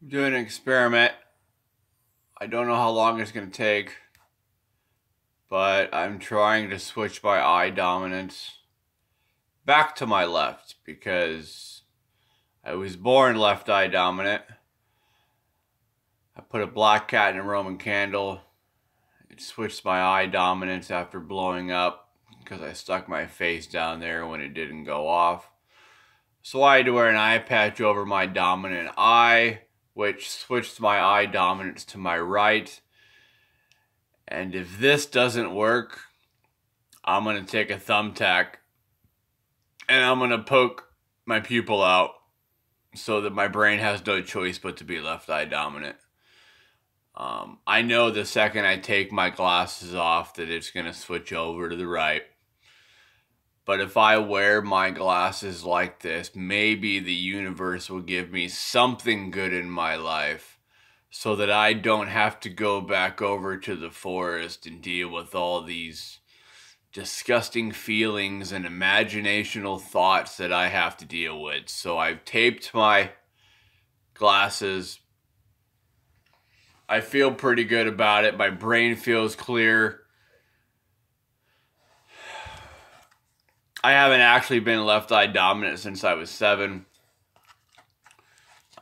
I'm doing an experiment. I don't know how long it's going to take, but I'm trying to switch my eye dominance back to my left because I was born left eye dominant. I put a black cat in a Roman candle. It switched my eye dominance after blowing up because I stuck my face down there when it didn't go off. So I had to wear an eye patch over my dominant eye, which switched my eye dominance to my right. And if this doesn't work, I'm going to take a thumbtack and I'm going to poke my pupil out so that my brain has no choice but to be left eye dominant. I know the second I take my glasses off that it's going to switch over to the right. But if I wear my glasses like this, maybe the universe will give me something good in my life so that I don't have to go back over to the forest and deal with all these disgusting feelings and imaginational thoughts that I have to deal with. So I've taped my glasses. I feel pretty good about it. My brain feels clear. I haven't actually been left eye dominant since I was 7.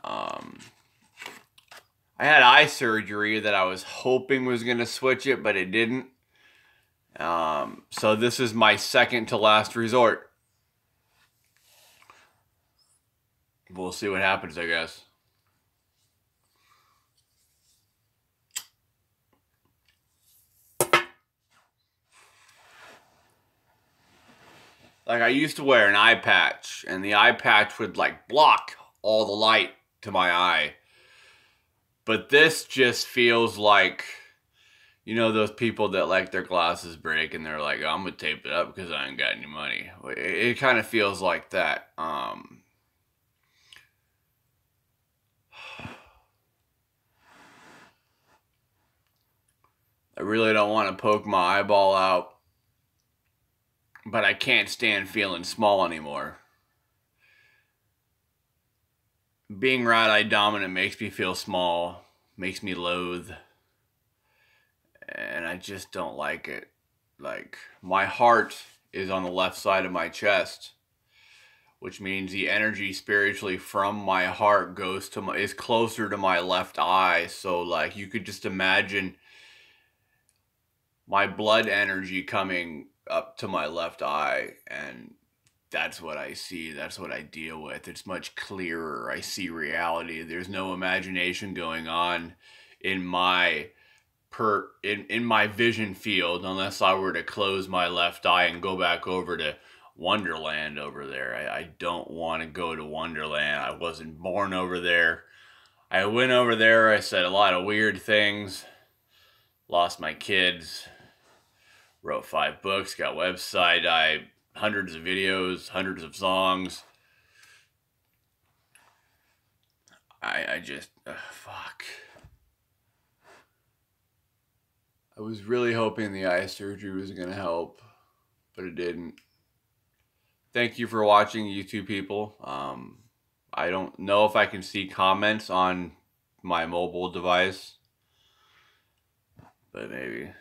I had eye surgery that I was hoping was going to switch it, but it didn't. So this is my second to last resort. We'll see what happens, I guess. Like, I used to wear an eye patch, and the eye patch would, like, block all the light to my eye. But this just feels like, you know, those people that, like, their glasses break, and they're like, oh, I'm gonna tape it up because I ain't got any money. It kind of feels like that. I really don't want to poke my eyeball out, but I can't stand feeling small anymore. Being right-eye dominant makes me feel small, makes me loathe, and I just don't like it. Like, my heart is on the left side of my chest, which means the energy spiritually from my heart is closer to my left eye. So, like, you could just imagine my blood energy coming up to my left eye, and that's what I see. That's what I deal with. It's much clearer. I see reality. There's no imagination going on in my in my vision field unless I were to close my left eye and go back over to Wonderland over there. I don't want to go to Wonderland. I wasn't born over there. I went over there. I said a lot of weird things. Lost my kids. Wrote 5 books. Got website. Hundreds of videos. Hundreds of songs. I just... fuck. I was really hoping the eye surgery was going to help, but it didn't. Thank you for watching, YouTube people. I don't know if I can see comments on my mobile device, but maybe.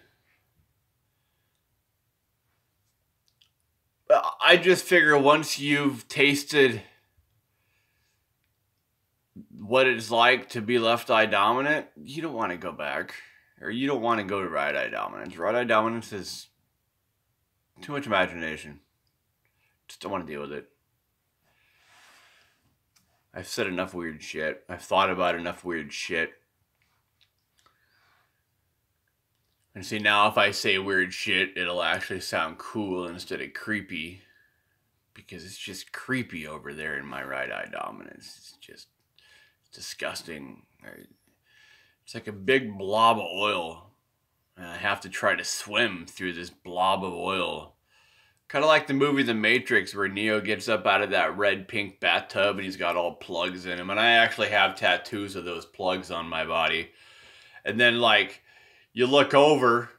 I just figure once you've tasted what it's like to be left eye dominant, you don't want to go back. Or you don't want to go to right eye dominance. Right eye dominance is too much imagination. Just don't want to deal with it. I've said enough weird shit. I've thought about enough weird shit. And see, now if I say weird shit, it'll actually sound cool instead of creepy. Because it's just creepy over there in my right eye dominance. It's just disgusting. It's like a big blob of oil. And I have to try to swim through this blob of oil. Kind of like the movie The Matrix, where Neo gets up out of that red-pink bathtub and he's got all plugs in him. And I actually have tattoos of those plugs on my body. And then, like, you look over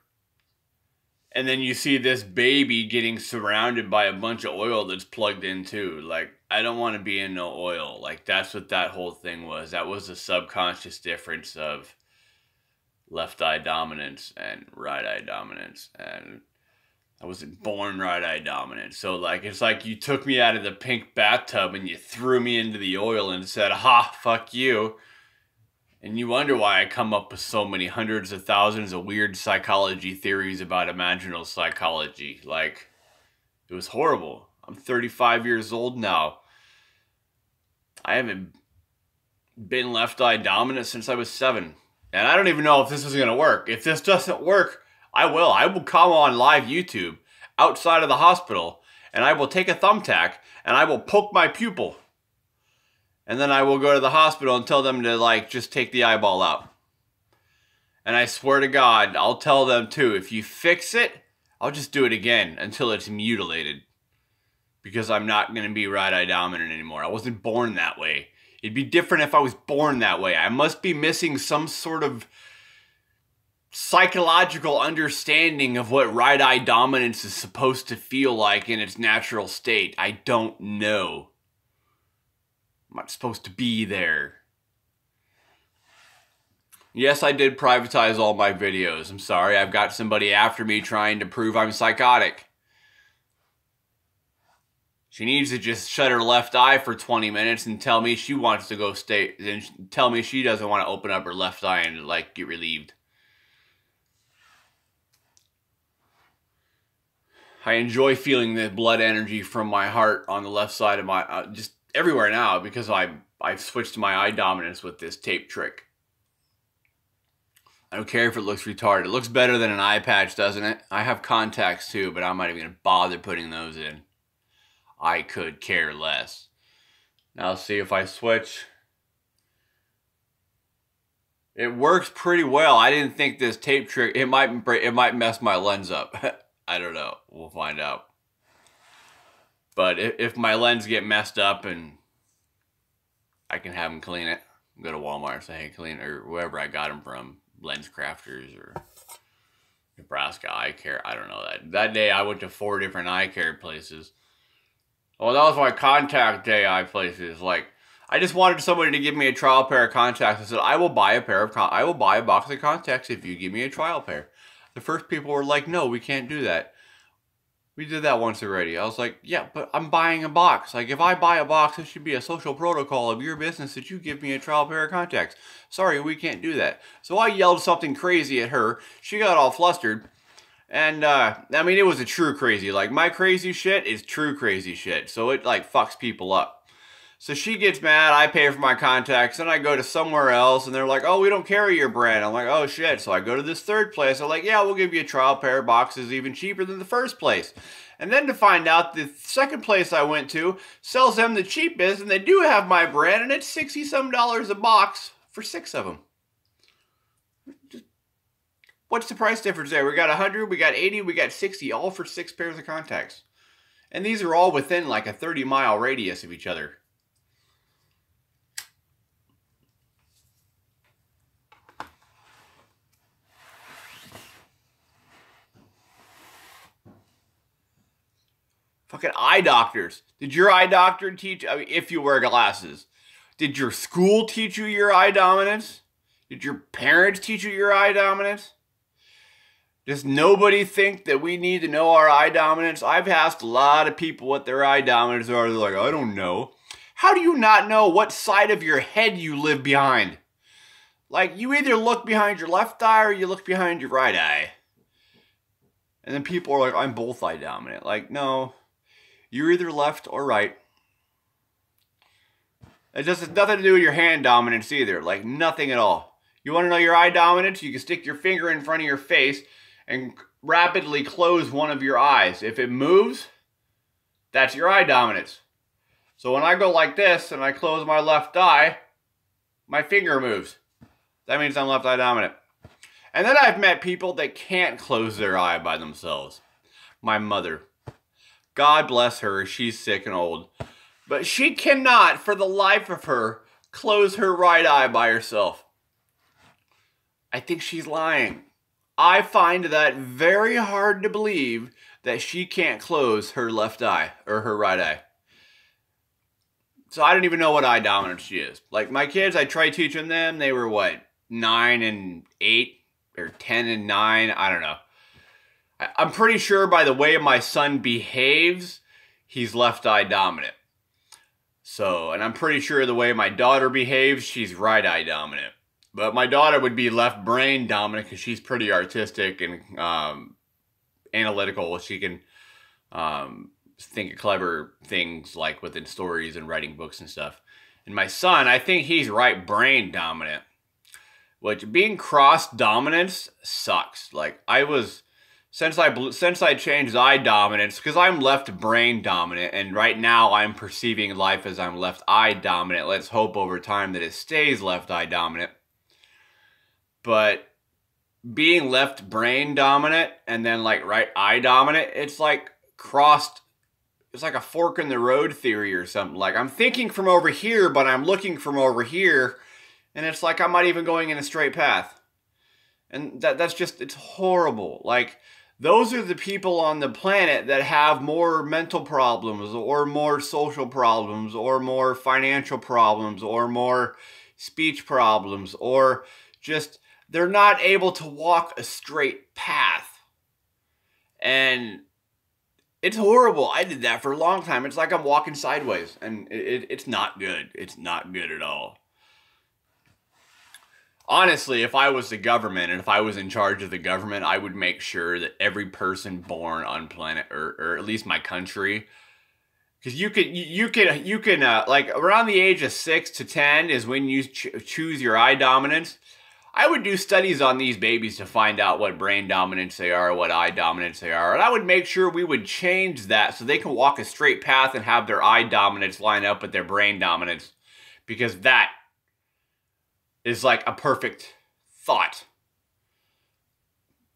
and then you see this baby getting surrounded by a bunch of oil that's plugged in too. Like, I don't want to be in no oil. Like, that's what that whole thing was. That was the subconscious difference of left eye dominance and right eye dominance. And I wasn't born right eye dominant. So, like, it's like you took me out of the pink bathtub and you threw me into the oil and said, ha, fuck you. And you wonder why I come up with so many hundreds of thousands of weird psychology theories about imaginal psychology. Like, it was horrible. I'm 35 years old now. I haven't been left eye dominant since I was 7. And I don't even know if this is going to work. If this doesn't work, I will. I will come on live YouTube outside of the hospital and I will take a thumbtack and I will poke my pupil. And then I will go to the hospital and tell them to, like, just take the eyeball out. And I swear to God, I'll tell them too, if you fix it, I'll just do it again until it's mutilated. Because I'm not going to be right eye dominant anymore. I wasn't born that way. It'd be different if I was born that way. I must be missing some sort of psychological understanding of what right eye dominance is supposed to feel like in its natural state. I don't know. I'm not supposed to be there. Yes, I did privatize all my videos. I'm sorry, I've got somebody after me trying to prove I'm psychotic. She needs to just shut her left eye for 20 minutes and tell me she wants to go stay, and tell me she doesn't want to open up her left eye and, like, get relieved. I enjoy feeling the blood energy from my heart on the left side of my, just everywhere now, because I've switched to my eye dominance with this tape trick. I don't care if it looks retarded. It looks better than an eye patch, doesn't it? I have contacts too, but I'm not even going to bother putting those in. I could care less. Now let's see if I switch. It works pretty well. I didn't think this tape trick, it might mess my lens up. I don't know. We'll find out. But if my lens get messed up, and I can have them clean it. Go to Walmart and say, hey, clean, or wherever I got them from. Lens Crafters or Nebraska Eye Care. I don't know. That day I went to 4 different eye care places. Well, that was my contact day eye places. Like, I just wanted somebody to give me a trial pair of contacts. I said, I will buy a box of contacts if you give me a trial pair. The first people were like, no, we can't do that. We did that once already. I was like, yeah, but I'm buying a box. Like, if I buy a box, it should be a social protocol of your business that you give me a trial pair of contacts. Sorry, we can't do that. So I yelled something crazy at her. She got all flustered. And, I mean, it was a true crazy. Like, my crazy shit is true crazy shit. So it, like, fucks people up. So she gets mad, I pay for my contacts, and I go to somewhere else, and they're like, oh, we don't carry your brand. I'm like, oh, shit. So I go to this third place. I'm like, yeah, we'll give you a trial pair of boxes even cheaper than the first place. And then to find out, the second place I went to sells them the cheapest, and they do have my brand, and it's $60-some a box for 6 of them. What's the price difference there? We got 100, we got 80, we got 60, all for 6 pairs of contacts. And these are all within like a 30-mile radius of each other. Fucking eye doctors. Did your eye doctor teach, I mean, if you wear glasses, did your school teach you your eye dominance? Did your parents teach you your eye dominance? Does nobody think that we need to know our eye dominance? I've asked a lot of people what their eye dominance are. They're like, I don't know. How do you not know what side of your head you live behind? Like, you either look behind your left eye or you look behind your right eye. And then people are like, I'm both eye dominant. Like, no. You're either left or right. It has nothing to do with your hand dominance either. Like, nothing at all. You want to know your eye dominance? You can stick your finger in front of your face and rapidly close one of your eyes. If it moves, that's your eye dominance. So when I go like this and I close my left eye, my finger moves. That means I'm left eye dominant. And then I've met people that can't close their eye by themselves. My mother. God bless her, she's sick and old. But she cannot, for the life of her, close her right eye by herself. I think she's lying. I find that very hard to believe that she can't close her left eye or her right eye. So I don't even know what eye dominance is. Like my kids, I tried teaching them. They were what, 9 and 8 or 10 and 9. I don't know. I'm pretty sure by the way my son behaves, he's left eye dominant. So, and I'm pretty sure the way my daughter behaves, she's right eye dominant. But my daughter would be left brain dominant because she's pretty artistic and analytical. She can think of clever things like within stories and writing books and stuff. And my son, I think he's right brain dominant. Which being cross dominance sucks. Like since I changed eye dominance, because I'm left brain dominant, and right now I'm perceiving life as I'm left eye dominant. Let's hope over time that it stays left eye dominant. But being left brain dominant and then like right eye dominant, it's like crossed. It's like a fork in the road theory or something. Like I'm thinking from over here, but I'm looking from over here. And it's like I'm not even going in a straight path. And that's just, it's horrible. Like, those are the people on the planet that have more mental problems or more social problems or more financial problems or more speech problems or just, they're not able to walk a straight path. And it's horrible. I did that for a long time. It's like I'm walking sideways and it's not good. It's not good at all. Honestly, if I was the government and if I was in charge of the government, I would make sure that every person born on planet Earth, or at least my country, because you can like around the age of 6 to 10 is when you choose your eye dominance. I would do studies on these babies to find out what brain dominance they are, what eye dominance they are, and I would make sure we would change that so they can walk a straight path and have their eye dominance line up with their brain dominance, because that is like a perfect thought,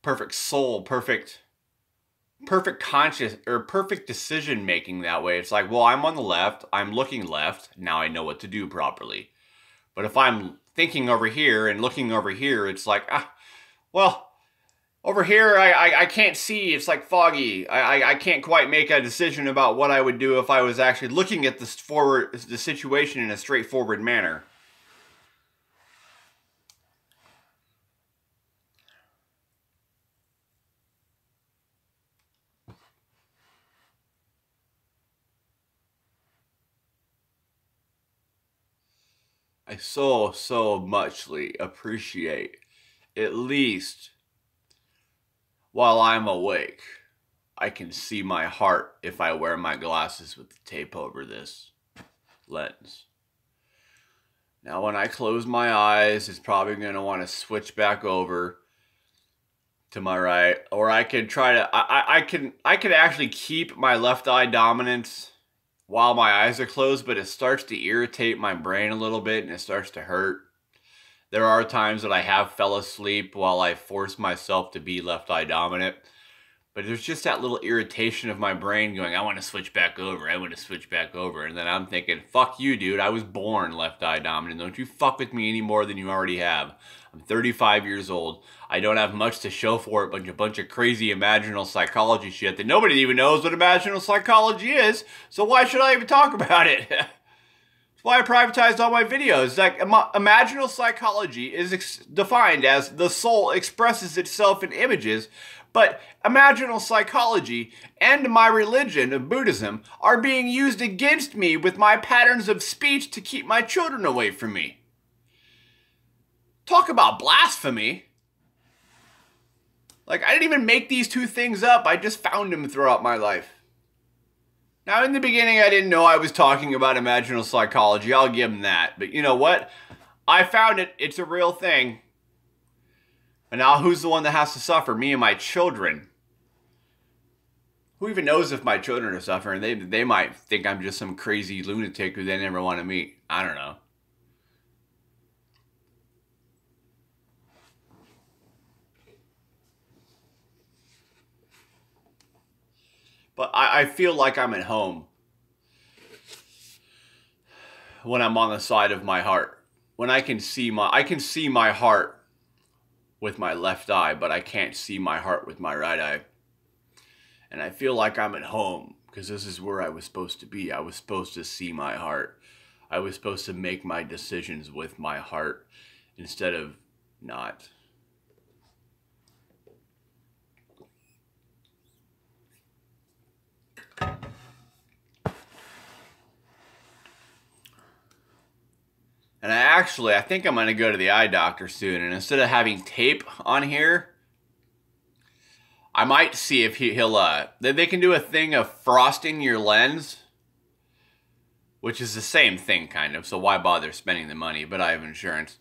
perfect soul, perfect conscious, or perfect decision making that way. It's like, well, I'm on the left, I'm looking left, now I know what to do properly. But if I'm thinking over here and looking over here, it's like, well, over here I can't see, it's like foggy. I can't quite make a decision about what I would do if I was actually looking at the situation in a straightforward manner. I so muchly appreciate, at least while I'm awake, I can see my heart if I wear my glasses with the tape over this lens. Now when I close my eyes, it's probably going to want to switch back over to my right, or I could try to, I could actually keep my left eye dominance while my eyes are closed, but it starts to irritate my brain a little bit and it starts to hurt. There are times that I have fell asleep while I force myself to be left eye dominant, but there's just that little irritation of my brain going, I want to switch back over, I want to switch back over. And then I'm thinking, fuck you, dude, I was born left eye dominant. Don't you fuck with me any more than you already have. I'm 35 years old. I don't have much to show for it, but a bunch of crazy imaginal psychology shit that nobody even knows what imaginal psychology is, so why should I even talk about it? That's why I privatized all my videos. Like, imaginal psychology is defined as the soul expresses itself in images, but imaginal psychology and my religion of Buddhism are being used against me with my patterns of speech to keep my children away from me. Talk about blasphemy. Like, I didn't even make these two things up. I just found them throughout my life. Now, in the beginning, I didn't know I was talking about imaginal psychology. I'll give them that. But you know what? I found it. It's a real thing. And now who's the one that has to suffer? Me and my children. Who even knows if my children are suffering? They might think I'm just some crazy lunatic who they never want to meet. I don't know. But I feel like I'm at home when I'm on the side of my heart. When I can see my heart with my left eye, but I can't see my heart with my right eye. And I feel like I'm at home because this is where I was supposed to be. I was supposed to see my heart. I was supposed to make my decisions with my heart instead of not. And I think I'm going to go to the eye doctor soon. And instead of having tape on here, I might see if they can do a thing of frosting your lens, which is the same thing kind of. So why bother spending the money? But I have insurance.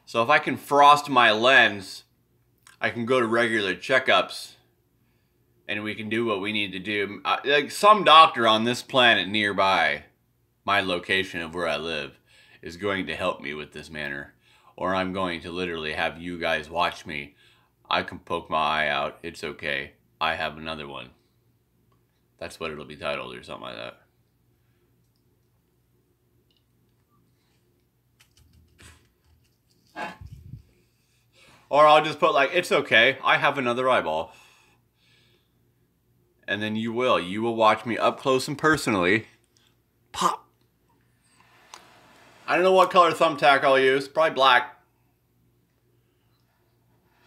So if I can frost my lens, I can go to regular checkups and we can do what we need to do. Like some doctor on this planet nearby my location of where I live is going to help me with this manner, or I'm going to literally have you guys watch me. I can poke my eye out. It's okay. I have another one. That's what it'll be titled or something like that. Or I'll just put like, it's okay. I have another eyeball. And then you will watch me up close and personally pop. I don't know what color thumbtack I'll use. Probably black.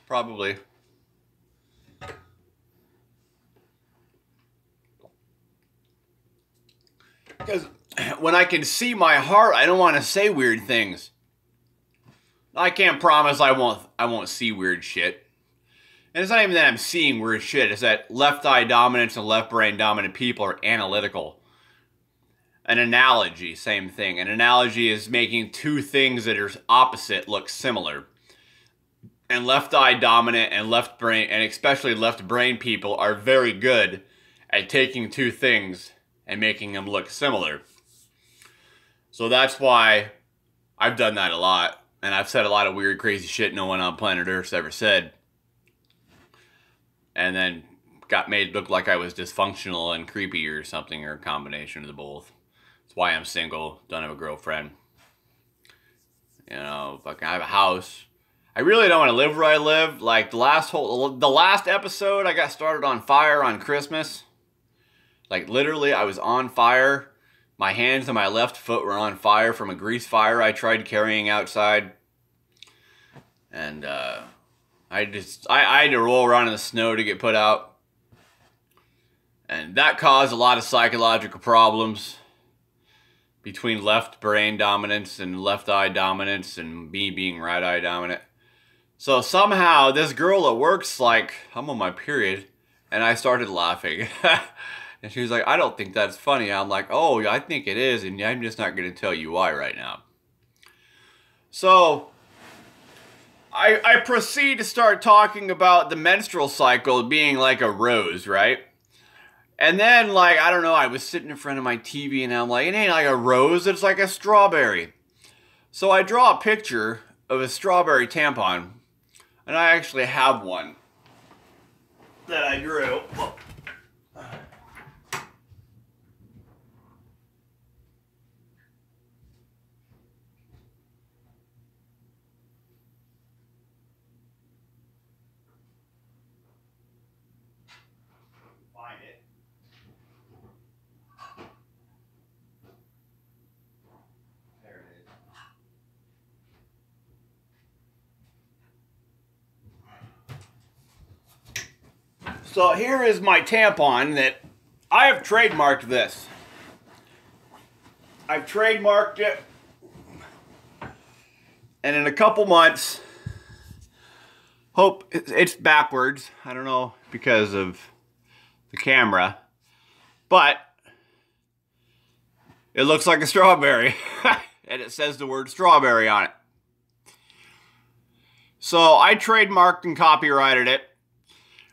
Probably. Because when I can see my heart, I don't want to say weird things. I can't promise I won't see weird shit. And it's not even that I'm seeing weird shit. It's that left eye dominance and left brain dominant people are analytical. An analogy, same thing. An analogy is making two things that are opposite look similar. And left eye dominant and left brain, and especially left brain people, are very good at taking two things and making them look similar. So that's why I've done that a lot. And I've said a lot of weird, crazy shit no one on planet Earth's ever said. And then got made look like I was dysfunctional and creepy or something, or a combination of the both. That's why I'm single, don't have a girlfriend. You know, fucking I have a house. I really don't want to live where I live. Like the last episode, I got started on fire on Christmas. Like literally, I was on fire. My hands and my left foot were on fire from a grease fire I tried carrying outside. And I had to roll around in the snow to get put out. And that caused a lot of psychological problems between left brain dominance and left eye dominance and me being right eye dominant. So somehow this girl at work's like, I'm on my period. And I started laughing. And she was like, I don't think that's funny. I'm like, oh, I think it is. And I'm just not going to tell you why right now. So I proceed to start talking about the menstrual cycle being like a rose, right? And then, like, I don't know, I was sitting in front of my TV and I'm like, it ain't like a rose, it's like a strawberry. So I draw a picture of a strawberry tampon. And I actually have one that I drew. Find it. There it is. So here is my tampon that I have trademarked this. I've trademarked it. And in a couple months, hope it's backwards. I don't know because of the camera, but it looks like a strawberry. And it says the word strawberry on it. So I trademarked and copyrighted it.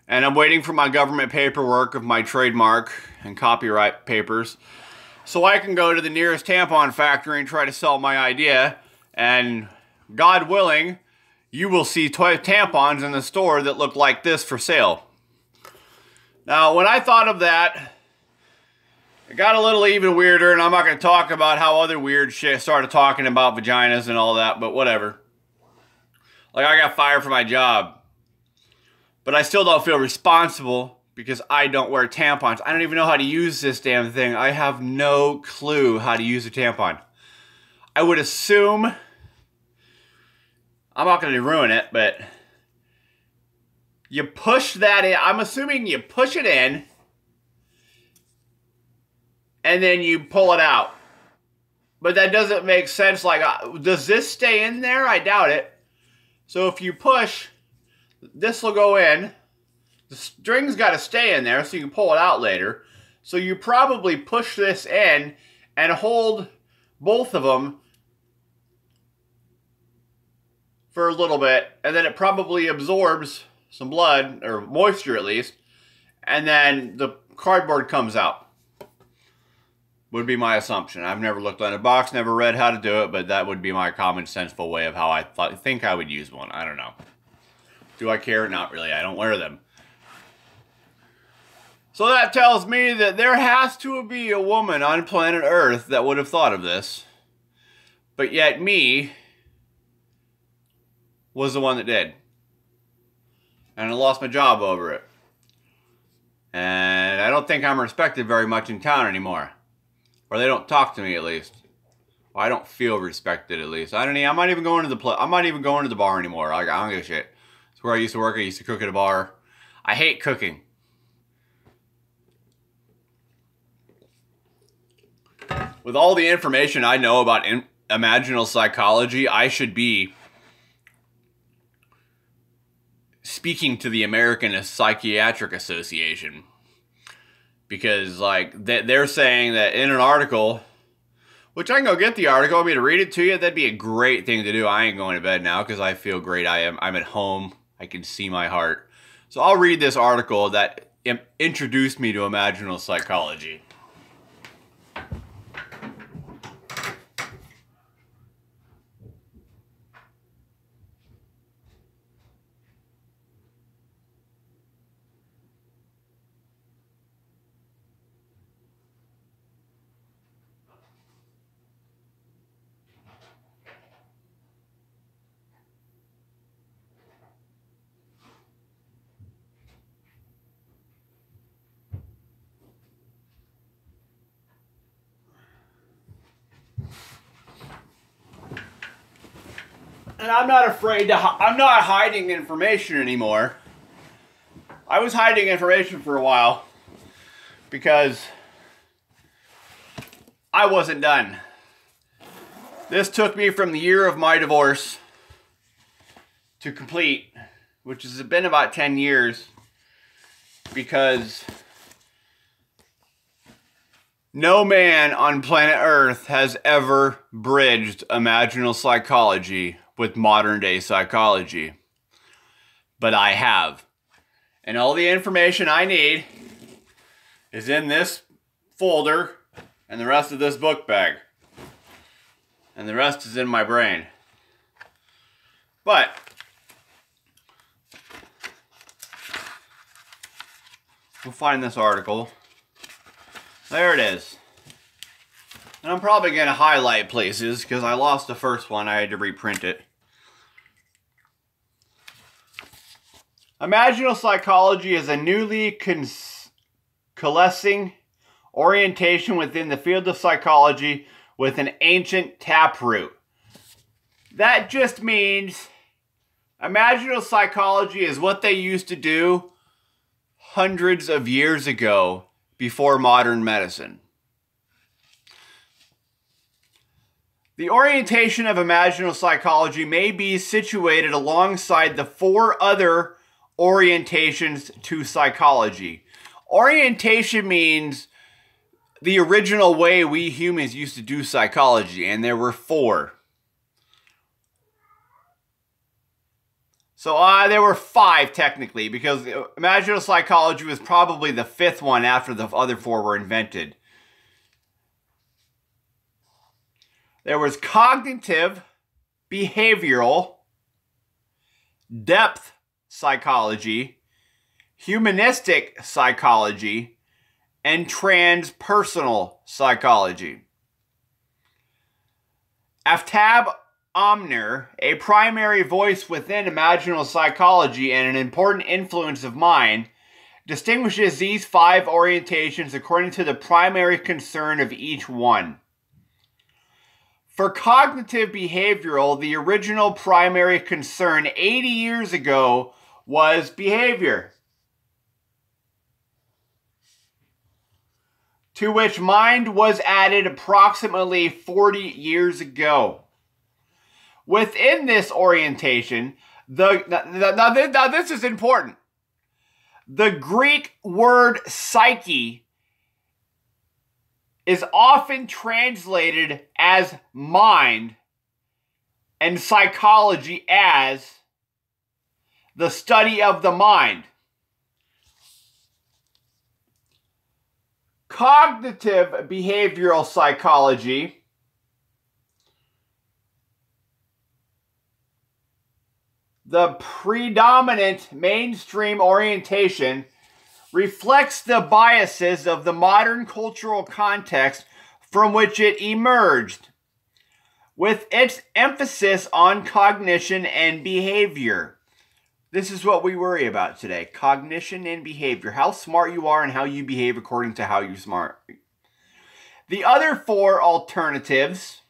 And I'm waiting for my government paperwork of my trademark and copyright papers so I can go to the nearest tampon factory and try to sell my idea. And God willing, you will see tampons in the store that look like this for sale. Now, when I thought of that, it got a little even weirder, and I'm not going to talk about how other weird shit started talking about vaginas and all that, but whatever. Like, I got fired from my job. But I still don't feel responsible because I don't wear tampons. I don't even know how to use this damn thing. I have no clue how to use a tampon. I would assume, I'm not going to ruin it, but you push that in. I'm assuming you push it in and then you pull it out. But that doesn't make sense. Like, does this stay in there? I doubt it. So if you push, this will go in. The string's got to stay in there so you can pull it out later. So you probably push this in and hold both of them for a little bit. And then it probably absorbs some blood, or moisture at least. And then the cardboard comes out. Would be my assumption. I've never looked on a box, never read how to do it, but that would be my common senseful way of how I think I would use one. I don't know. Do I care? Not really. I don't wear them. So that tells me that there has to be a woman on planet Earth that would have thought of this. But yet me was the one that did. And I lost my job over it. And I don't think I'm respected very much in town anymore. Or they don't talk to me, at least. Well, I don't feel respected, at least. I'm not even going to the bar anymore. Like, I don't give a shit. It's where I used to work. I used to cook at a bar. I hate cooking. With all the information I know about imaginal psychology, I should be speaking to the American Psychiatric Association. Because, like, they're saying that in an article, which I can go get the article, want me to read it to you? That'd be a great thing to do. I ain't going to bed now because I feel great. I'm at home. I can see my heart. So I'll read this article that introduced me to imaginal psychology. And I'm not afraid to, I'm not hiding information anymore. I was hiding information for a while because I wasn't done. This took me from the year of my divorce to complete, which has been about 10 years, because no man on planet Earth has ever bridged imaginal psychology with modern day psychology. But I have. And all the information I need is in this folder and the rest of this book bag. And the rest is in my brain. But we'll find this article. There it is. And I'm probably going to highlight places because I lost the first one. I had to reprint it. Imaginal psychology is a newly coalescing orientation within the field of psychology with an ancient taproot. That just means imaginal psychology is what they used to do hundreds of years ago before modern medicine. The orientation of imaginal psychology may be situated alongside the 4 other orientations to psychology. Orientation means the original way we humans used to do psychology, and there were 4. So there were 5 technically, because imaginal psychology was probably the 5th one after the other 4 were invented. There was cognitive, behavioral, depth psychology, humanistic psychology, and transpersonal psychology. Aftab Omner, a primary voice within imaginal psychology and an important influence of mine, distinguishes these 5 orientations according to the primary concern of each one. For cognitive behavioral, the original primary concern 80 years ago was behavior, to which mind was added approximately 40 years ago. Within this orientation, now this is important. The Greek word psyche is often translated as mind and psychology as the study of the mind. Cognitive behavioral psychology the predominant mainstream orientation reflects the biases of the modern cultural context from which it emerged, with its emphasis on cognition and behavior. This is what we worry about today: cognition and behavior. How smart you are and how you behave according to how you're smart. The other four alternatives.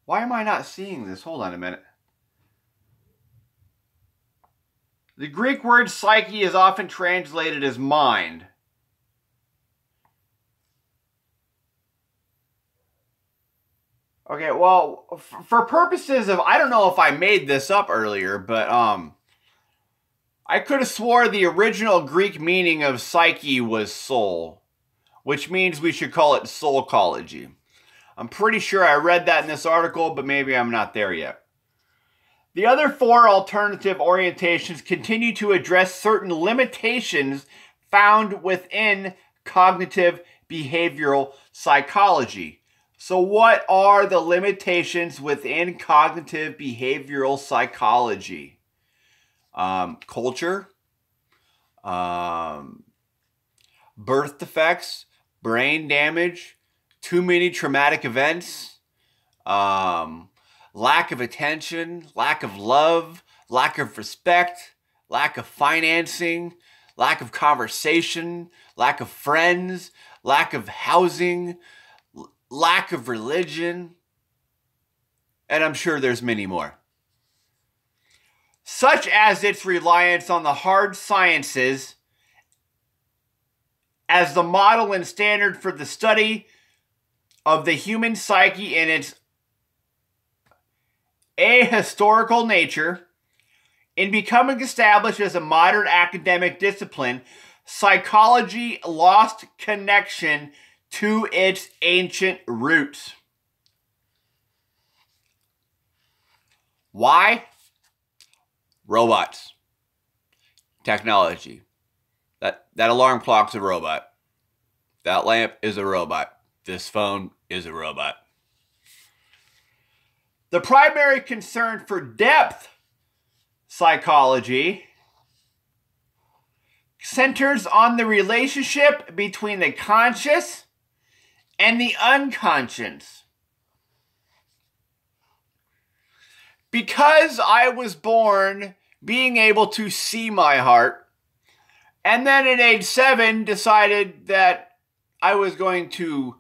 Why am I not seeing this? Hold on a minute. The Greek word psyche is often translated as mind. Okay, well, for purposes of, I don't know if I made this up earlier, but I could have swore the original Greek meaning of psyche was soul, which means we should call it soulcology. I'm pretty sure I read that in this article, but maybe I'm not there yet. The other four alternative orientations continue to address certain limitations found within cognitive behavioral psychology. So what are the limitations within cognitive behavioral psychology? Culture, birth defects, brain damage, too many traumatic events, lack of attention, lack of love, lack of respect, lack of financing, lack of conversation, lack of friends, lack of housing, lack of religion, and I'm sure there's many more. Such as its reliance on the hard sciences as the model and standard for the study of the human psyche in its ahistorical nature. In becoming established as a modern academic discipline, psychology lost connection to its ancient roots. Why? Robots. Technology. That alarm clock's a robot. That lamp is a robot. This phone is a robot. The primary concern for depth psychology centers on the relationship between the conscious and the unconscious. Because I was born being able to see my heart, and then at age 7 decided that I was going to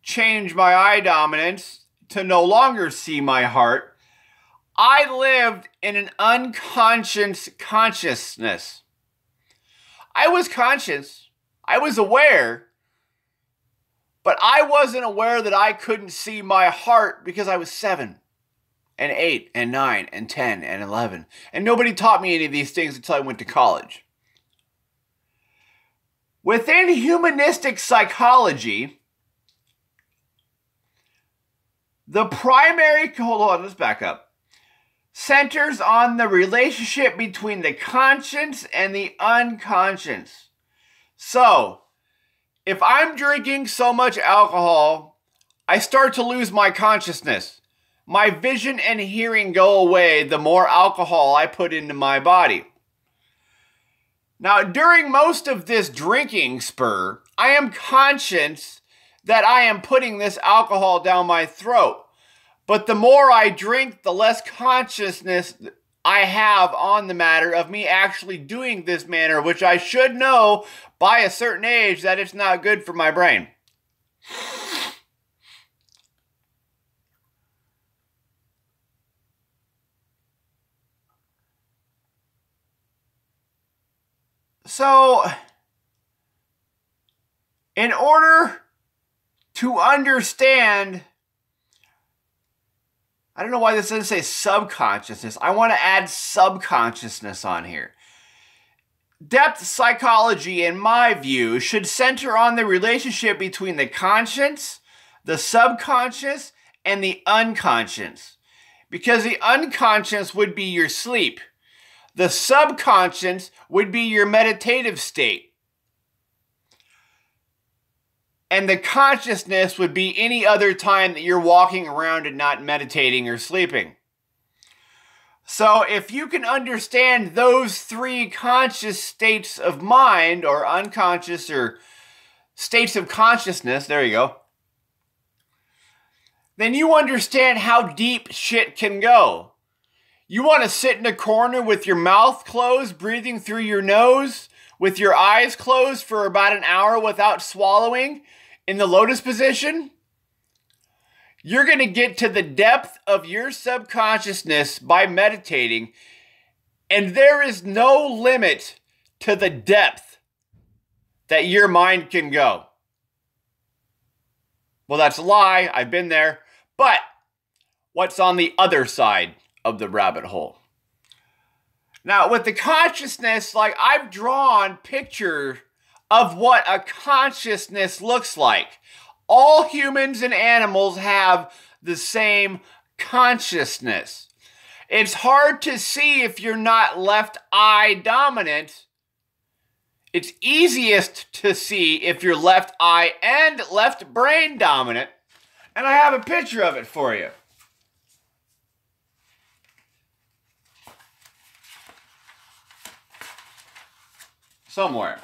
change my eye dominance to no longer see my heart, I lived in an unconscious consciousness. I was conscious, I was aware, but I wasn't aware that I couldn't see my heart because I was 7 and 8 and 9 and 10 and 11. And nobody taught me any of these things until I went to college. Within humanistic psychology, the primary, hold on, let's back up, centers on the relationship between the conscious and the unconscious. So, if I'm drinking so much alcohol, I start to lose my consciousness. My vision and hearing go away the more alcohol I put into my body. Now, during most of this drinking spur, I am conscious that I am putting this alcohol down my throat. But the more I drink, the less consciousness I have on the matter of me actually doing this manner, which I should know by a certain age that it's not good for my brain. So, in order to understand, I don't know why this doesn't say subconsciousness. I want to add subconsciousness on here. Depth psychology, in my view, should center on the relationship between the conscious, the subconscious, and the unconscious. Because the unconscious would be your sleep. The subconscious would be your meditative state. And the consciousness would be any other time that you're walking around and not meditating or sleeping. So if you can understand those three conscious states of mind, or unconscious, or states of consciousness, there you go, then you understand how deep shit can go. You want to sit in a corner with your mouth closed, breathing through your nose, with your eyes closed for about an hour without swallowing, in the lotus position? You're going to get to the depth of your subconsciousness by meditating, and there is no limit to the depth that your mind can go. Well, that's a lie. I've been there. But what's on the other side of the rabbit hole? Now, with the consciousness, like, I've drawn pictures of what a consciousness looks like. All humans and animals have the same consciousness. It's hard to see if you're not left eye dominant. It's easiest to see if you're left eye and left brain dominant. And I have a picture of it for you. Somewhere.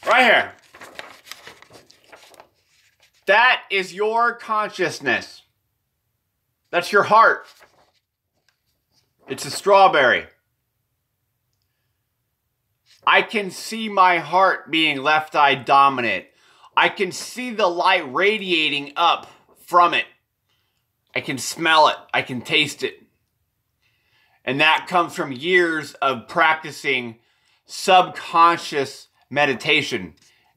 Right here. That is your consciousness. That's your heart. It's a strawberry. I can see my heart being left eye dominant. I can see the light radiating up from it. I can smell it. I can taste it. And that comes from years of practicing subconscious meditation,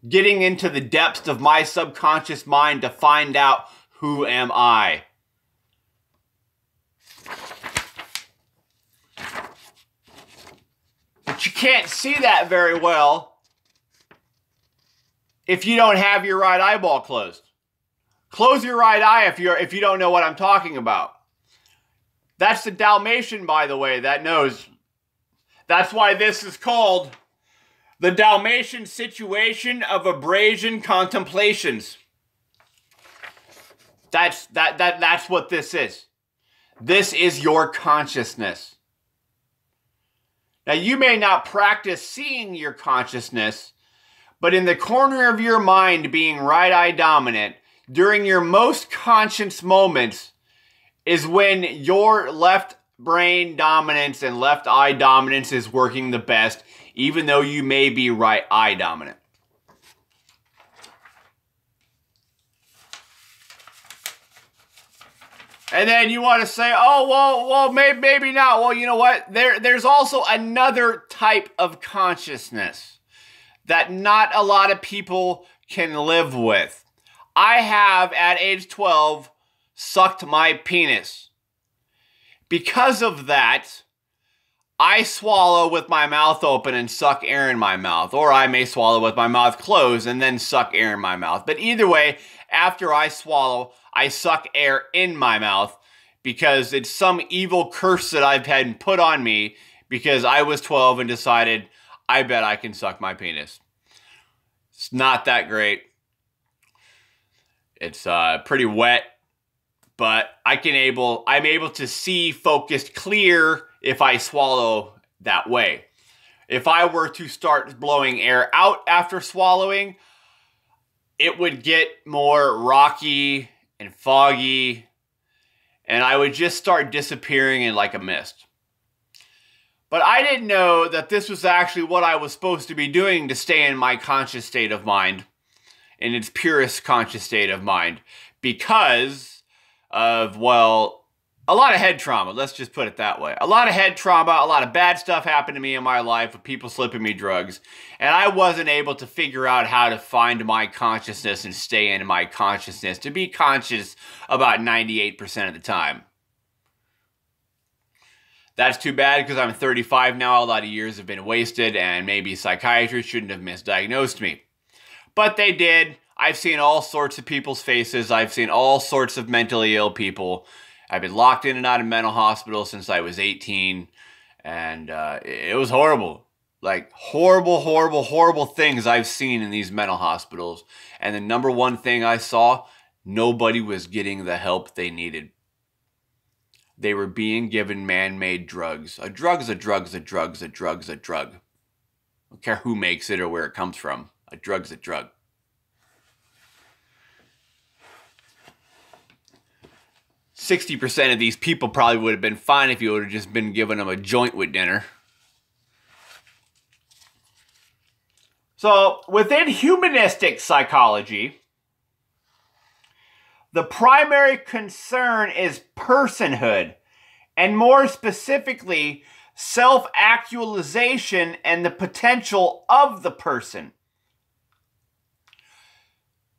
getting into the depths of my subconscious mind to find out who am I. But you can't see that very well if you don't have your right eyeball closed. Close your right eye if you don't know what I'm talking about. That's the Dalmatian, by the way, that knows. That's why this is called the Dalmatian situation of abrasion contemplations. That's what this is. This is your consciousness. Now, you may not practice seeing your consciousness, but in the corner of your mind being right eye dominant, during your most conscious moments is when your left brain dominance and left eye dominance is working the best, even though you may be right eye dominant. And then you want to say, oh, well, maybe not. Well, you know what? There's also another type of consciousness that not a lot of people can live with. I have, at age 12, sucked my penis. Because of that, I swallow with my mouth open and suck air in my mouth. Or I may swallow with my mouth closed and then suck air in my mouth. But either way, after I swallow, I suck air in my mouth because it's some evil curse that I've had put on me because I was 12 and decided, I bet I can suck my penis. It's not that great. It's pretty wet, but I'm able to see focused clear if I swallow that way. If I were to start blowing air out after swallowing, it would get more rocky and foggy, and I would just start disappearing in like a mist. But I didn't know that this was actually what I was supposed to be doing to stay in my conscious state of mind, in its purest conscious state of mind. because of, well, a lot of head trauma. Let's just put it that way. A lot of head trauma, a lot of bad stuff happened to me in my life with people slipping me drugs. And I wasn't able to figure out how to find my consciousness and stay in my consciousness to be conscious about 98% of the time. That's too bad because I'm 35 now. A lot of years have been wasted and maybe psychiatrists shouldn't have misdiagnosed me. But they did. I've seen all sorts of people's faces. I've seen all sorts of mentally ill people. I've been locked in and out of mental hospitals since I was 18. And it was horrible. Like horrible, horrible, horrible things I've seen in these mental hospitals. And the number one thing I saw, nobody was getting the help they needed. They were being given man-made drugs. A drug's a drug's a drug's a drug's a drug. I don't care who makes it or where it comes from. A drug's a drug. 60% of these people probably would have been fine if you would have just been giving them a joint with dinner. So, within humanistic psychology, the primary concern is personhood, and more specifically, self-actualization and the potential of the person.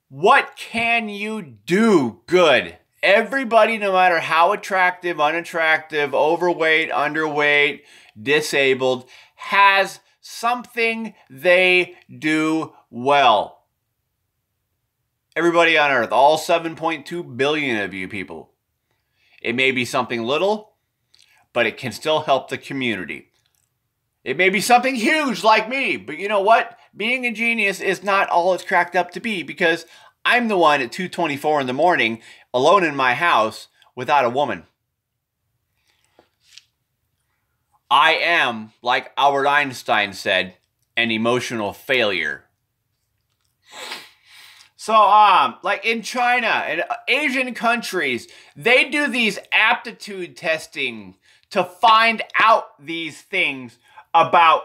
What can you do good? Everybody, no matter how attractive, unattractive, overweight, underweight, disabled, has something they do well. Everybody on earth, all 7.2 billion of you people. It may be something little, but it can still help the community. It may be something huge like me, but you know what? Being a genius is not all it's cracked up to be, because I'm the one at 2:24 in the morning, alone in my house, without a woman. I am, like Albert Einstein said, an emotional failure. So, like in China and Asian countries, they do these aptitude testing to find out these things about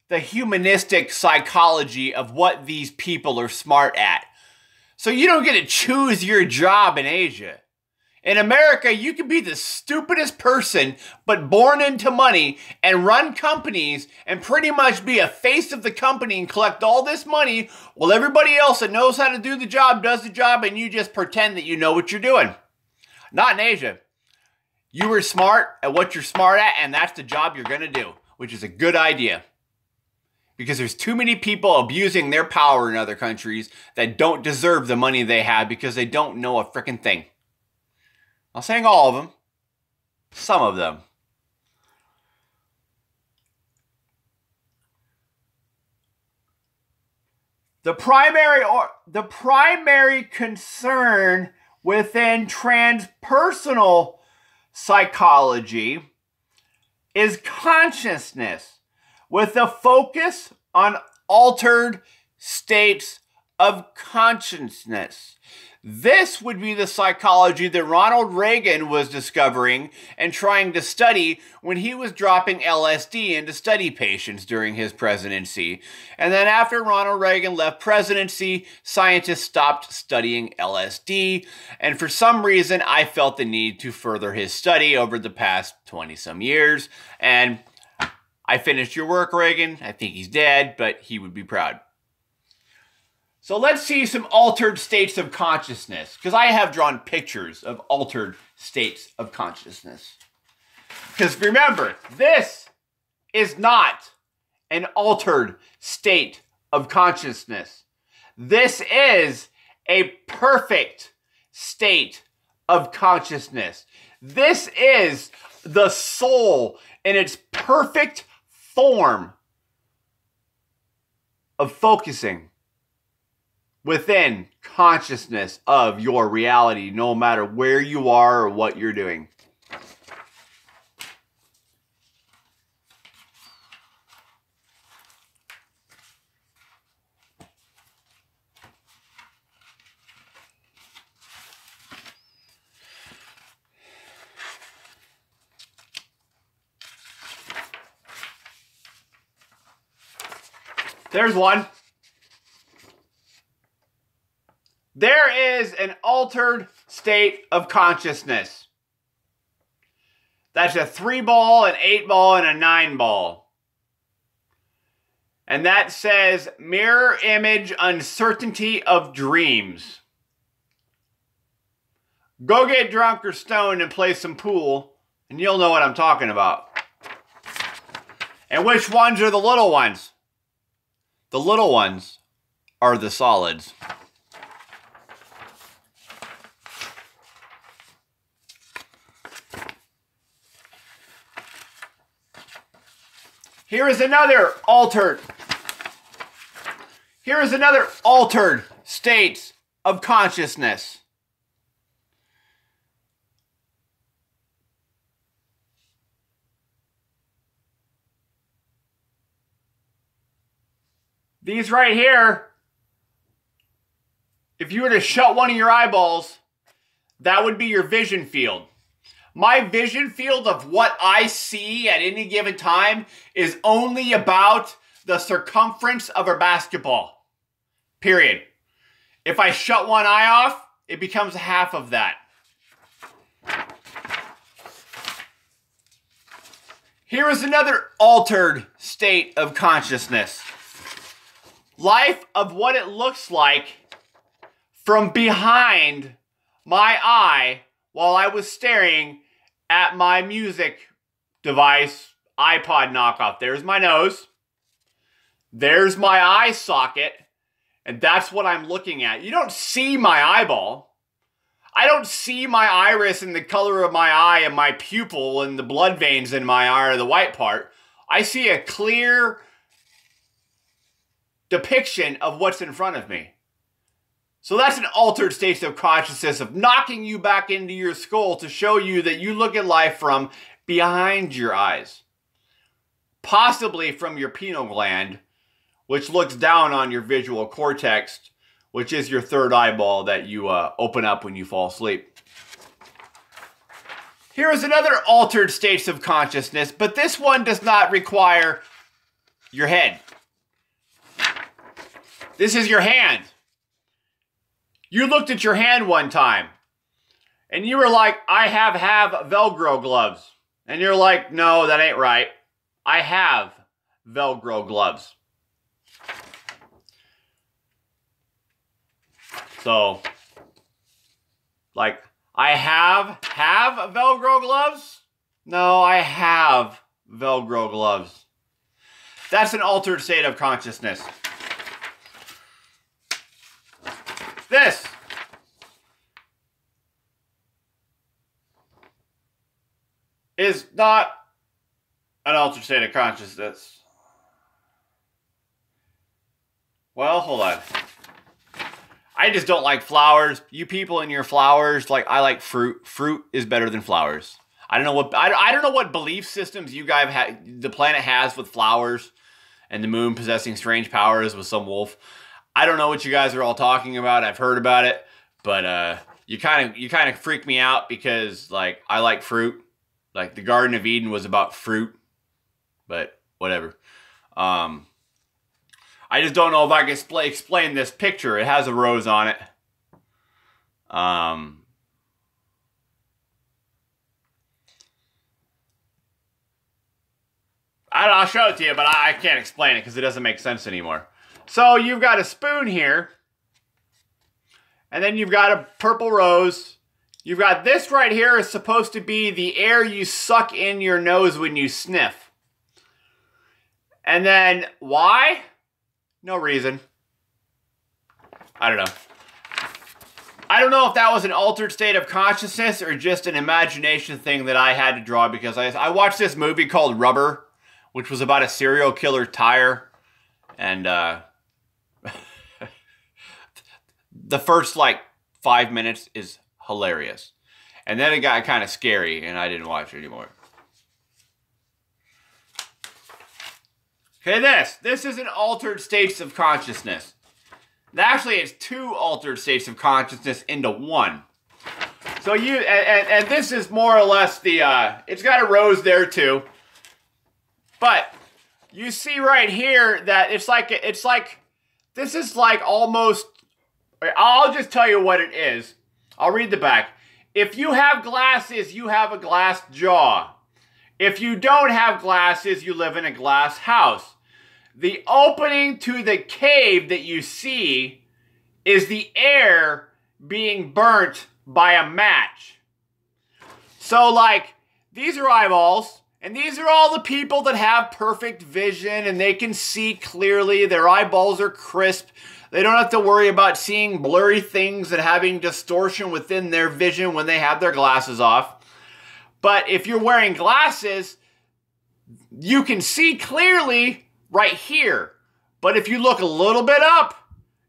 the humanistic psychology of what these people are smart at. So you don't get to choose your job in Asia. In America, you can be the stupidest person, but born into money and run companies and pretty much be a face of the company and collect all this money while everybody else that knows how to do the job does the job and you just pretend that you know what you're doing. Not in Asia. You were smart at what you're smart at, and that's the job you're going to do, which is a good idea. Because there's too many people abusing their power in other countries that don't deserve the money they have because they don't know a frickin' thing. I'm not saying all of them. Some of them. The primary concern within transpersonal psychology is consciousness, with a focus on altered states of consciousness. This would be the psychology that Ronald Reagan was discovering and trying to study when he was dropping LSD into study patients during his presidency. And then after Ronald Reagan left presidency, scientists stopped studying LSD. And for some reason, I felt the need to further his study over the past 20-some years. And I finished your work, Reagan. I think he's dead, but he would be proud. So let's see some altered states of consciousness, because I have drawn pictures of altered states of consciousness. Because remember, this is not an altered state of consciousness. This is a perfect state of consciousness. This is the soul in its perfect form of focusing within consciousness of your reality, no matter where you are or what you're doing. There's one. There is an altered state of consciousness. That's a 3-ball, an 8-ball, and a 9-ball. And that says mirror image uncertainty of dreams. Go get drunk or stoned and play some pool, and you'll know what I'm talking about. And which ones are the little ones? The little ones are the solids. Here is another altered state of consciousness. These right here, if you were to shut one of your eyeballs, that would be your vision field. My vision field of what I see at any given time is only about the circumference of a basketball. Period. If I shut one eye off, it becomes half of that. Here is another altered state of consciousness. Life of what it looks like from behind my eye while I was staring at my music device, iPod knockoff. There's my nose. There's my eye socket. And that's what I'm looking at. You don't see my eyeball. I don't see my iris and the color of my eye and my pupil and the blood veins in my eye or the white part. I see a clear depiction of what's in front of me. So that's an altered state of consciousness of knocking you back into your skull to show you that you look at life from behind your eyes. Possibly from your pineal gland, which looks down on your visual cortex, which is your third eyeball that you open up when you fall asleep. Here is another altered state of consciousness, but this one does not require your head. This is your hand. You looked at your hand one time, and you were like, I have Velcro gloves. And you're like, no, that ain't right. I have Velcro gloves. So, like, I have Velcro gloves? No, I have Velcro gloves. That's an altered state of consciousness. This is not an altered state of consciousness. Well, hold on. I just don't like flowers. You people and your flowers, like, I like fruit. Fruit is better than flowers. I don't know what belief systems you guys the planet has with flowers and the moon possessing strange powers with some wolf. I don't know what you guys are all talking about. I've heard about it, but you kind of freak me out because, like, I like fruit. Like, the Garden of Eden was about fruit, but whatever. I just don't know if I can explain this picture. It has a rose on it. I'll show it to you, but I can't explain it because it doesn't make sense anymore. So you've got a spoon here, and then you've got a purple rose. You've got this right here is supposed to be the air you suck in your nose when you sniff. And then why? No reason. I don't know. I don't know if that was an altered state of consciousness or just an imagination thing that I had to draw because I watched this movie called Rubber, which was about a serial killer tire. And the first, like, 5 minutes is hilarious. And then it got kind of scary, and I didn't watch it anymore. Okay, this is an altered states of consciousness. Actually, it's two altered states of consciousness into one. So and this is more or less the, it's got a rose there too. But you see right here that it's like, this is like almost, I'll just tell you what it is. I'll read the back. If you have glasses, you have a glass jaw. If you don't have glasses, you live in a glass house. The opening to the cave that you see is the air being burnt by a match. So, like, these are eyeballs, and these are all the people that have perfect vision, and they can see clearly. Their eyeballs are crisp. They don't have to worry about seeing blurry things and having distortion within their vision when they have their glasses off. But if you're wearing glasses, you can see clearly right here. But if you look a little bit up,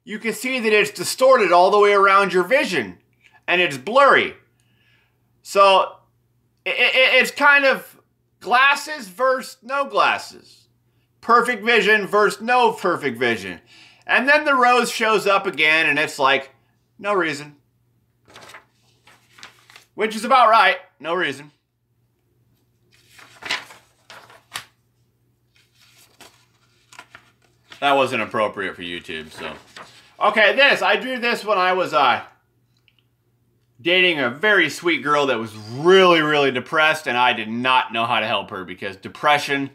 you can see that it's distorted all the way around your vision, and it's blurry. So it's kind of glasses versus no glasses. Perfect vision versus no perfect vision. And then the rose shows up again, and it's like, no reason. Which is about right. No reason. That wasn't appropriate for YouTube, so. Okay, I drew this when I was dating a very sweet girl that was really, really depressed, and I did not know how to help her because depression,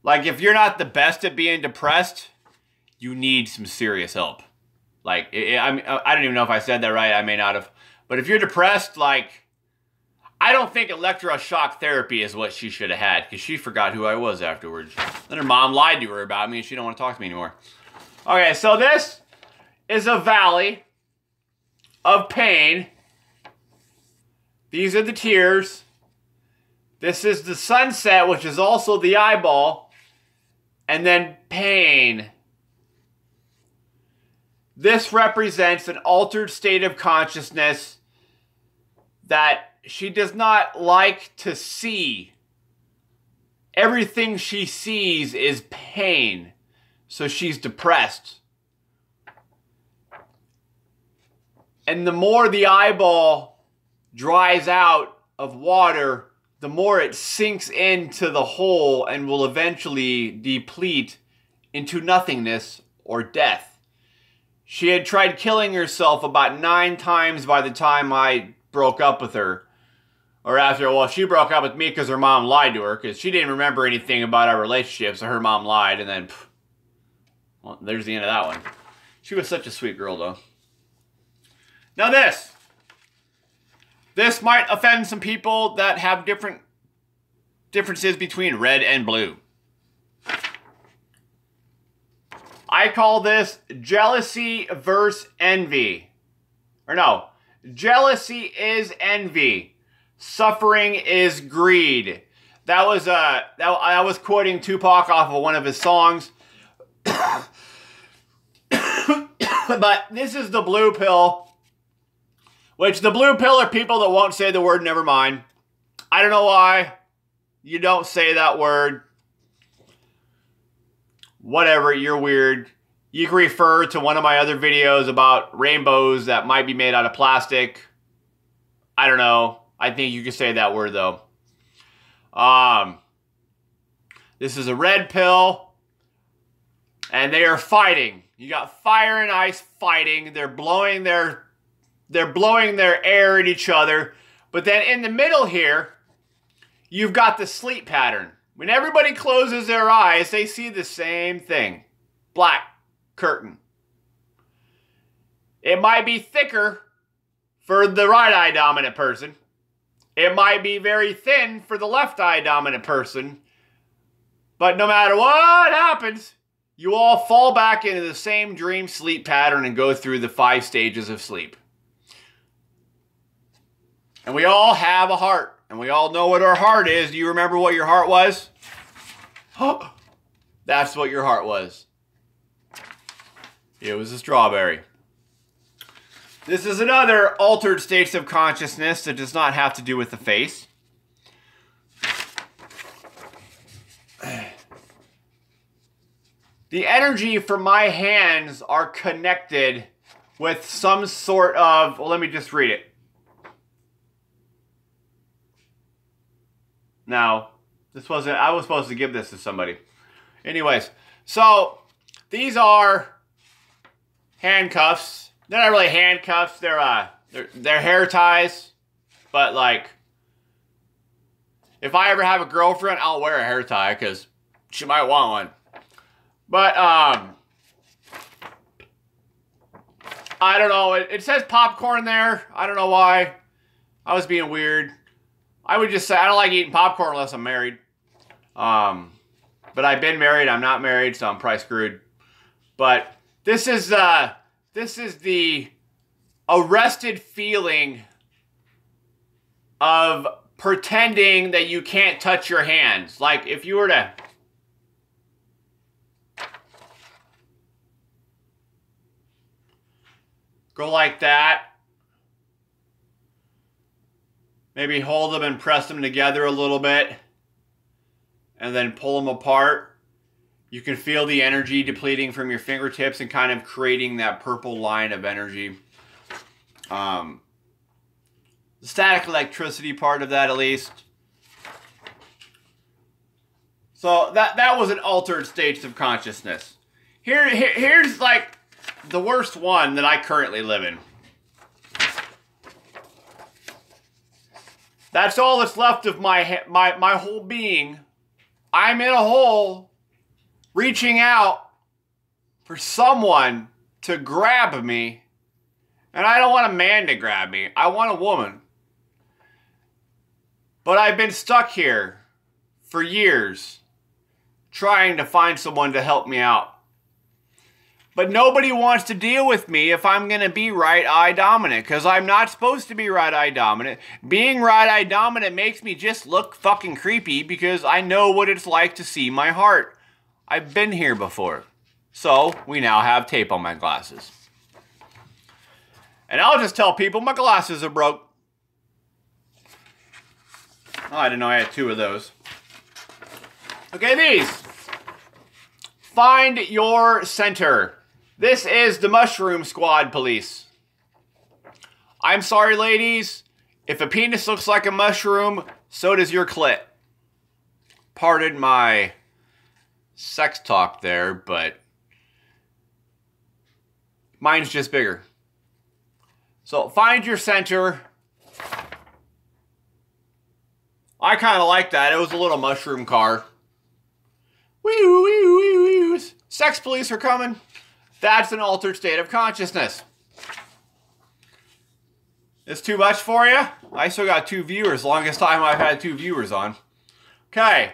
like, if you're not the best at being depressed, you need some serious help. Like, I don't even know if I said that right. I may not have. But if you're depressed, like, I don't think electroshock therapy is what she should have had, because she forgot who I was afterwards. Then her mom lied to her about me, and she don't want to talk to me anymore. Okay, so this is a valley of pain. These are the tears. This is the sunset, which is also the eyeball. And then pain. This represents an altered state of consciousness that she does not like to see. Everything she sees is pain. So she's depressed. And the more the eyeball dries out of water, the more it sinks into the hole and will eventually deplete into nothingness or death. She had tried killing herself about 9 times by the time I broke up with her. Or after, well, she broke up with me because her mom lied to her, because she didn't remember anything about our relationship, so her mom lied, and then, well, there's the end of that one. She was such a sweet girl, though. Now this. This might offend some people that have differences between red and blue. I call this jealousy versus envy. Or no, jealousy is envy. Suffering is greed. That was I was quoting Tupac off of one of his songs. But this is the blue pill. Which the blue pill are people that won't say the word never mind. I don't know why. You don't say that word. Whatever, you're weird. You can refer to one of my other videos about rainbows that might be made out of plastic. I don't know. I think you can say that word, though. This is a red pill. And they are fighting. You got fire and ice fighting. They're blowing their air at each other. But then in the middle here, you've got the sleep pattern. When everybody closes their eyes, they see the same thing. Black curtain. It might be thicker for the right eye dominant person. It might be very thin for the left eye dominant person. But no matter what happens, you all fall back into the same dream sleep pattern and go through the 5 stages of sleep. And we all have a heart. And we all know what our heart is. Do you remember what your heart was? That's what your heart was. It was a strawberry. This is another altered states of consciousness that does not have to do with the face. The energy from my hands are connected with some sort of, well, let me just read it. Now, I was supposed to give this to somebody. Anyways, so these are handcuffs they're not really handcuffs. They're hair ties. But like, if I ever have a girlfriend, I'll wear a hair tie because she might want one. But I don't know. It says popcorn there. I don't know why. I was being weird. I would just say I don't like eating popcorn unless I'm married. But I've been married. I'm not married, so I'm probably screwed. But this is the arrested feeling of pretending that you can't touch your hands. Like if you were to go like that, maybe hold them and press them together a little bit, and then pull them apart. You can feel the energy depleting from your fingertips and kind of creating that purple line of energy. The static electricity part of that, at least. So that was an altered state of consciousness. Here's like the worst one that I currently live in. That's all that's left of my whole being. I'm in a hole, reaching out for someone to grab me, and I don't want a man to grab me. I want a woman. But I've been stuck here for years, trying to find someone to help me out. But nobody wants to deal with me if I'm going to be right-eye dominant, because I'm not supposed to be right-eye dominant. Being right-eye dominant makes me just look fucking creepy because I know what it's like to see my heart. I've been here before. So, we now have tape on my glasses. And I'll just tell people my glasses are broke. Oh, I didn't know I had two of those. Okay, these. Find your center. This is the Mushroom Squad police. I'm sorry, ladies. If a penis looks like a mushroom, so does your clit. Pardon my sex talk there, but mine's just bigger. So find your center. I kind of like that. It was a little mushroom car. Wee-oo, wee-oo, wee-oo, wee-oo. Sex police are coming. That's an altered state of consciousness. It's too much for you? I still got 2 viewers. Longest time I've had 2 viewers on. Okay.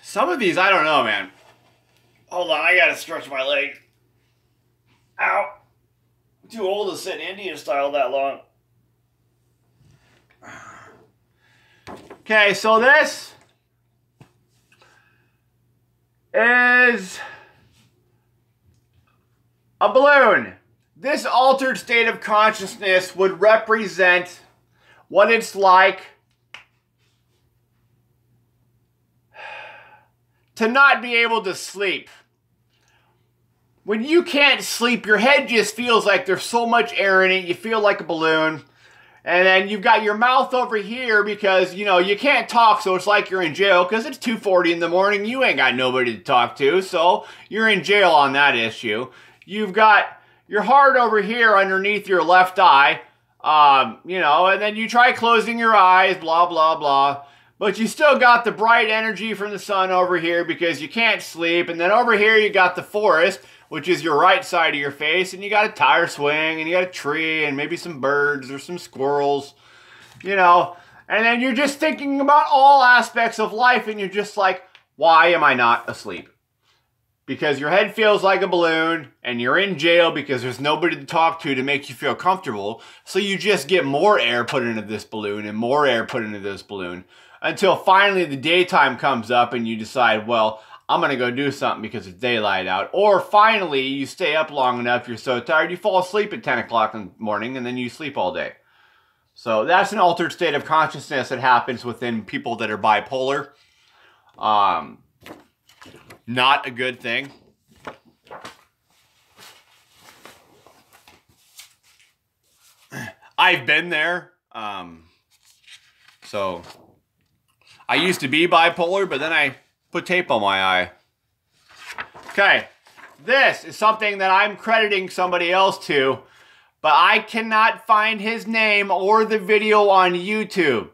Some of these, I don't know, man. Hold on, I gotta stretch my leg. Ow. I'm too old to sit Indian style that long. Okay, so this is a balloon. This altered state of consciousness would represent what it's like to not be able to sleep. When you can't sleep, your head just feels like there's so much air in it. You feel like a balloon. And then you've got your mouth over here because, you know, you can't talk, so it's like you're in jail because it's 2:40 in the morning. You ain't got nobody to talk to, so you're in jail on that issue. You've got your heart over here underneath your left eye, you know, and then you try closing your eyes, blah, blah, blah. But you still got the bright energy from the sun over here because you can't sleep. And then over here you got the forest, which is your right side of your face, and you got a tire swing, and you got a tree, and maybe some birds or some squirrels, you know. And then you're just thinking about all aspects of life, and you're just like, why am I not asleep? Because your head feels like a balloon, and you're in jail because there's nobody to talk to make you feel comfortable, so you just get more air put into this balloon, and more air put into this balloon, until finally the daytime comes up, and you decide, well, I'm going to go do something because it's daylight out. Or finally, you stay up long enough, you're so tired, you fall asleep at 10 o'clock in the morning, and then you sleep all day. So that's an altered state of consciousness that happens within people that are bipolar. Not a good thing. I've been there. So I used to be bipolar, but then I put tape on my eye. Okay, This is something that I'm crediting somebody else to, but I cannot find his name or the video on YouTube.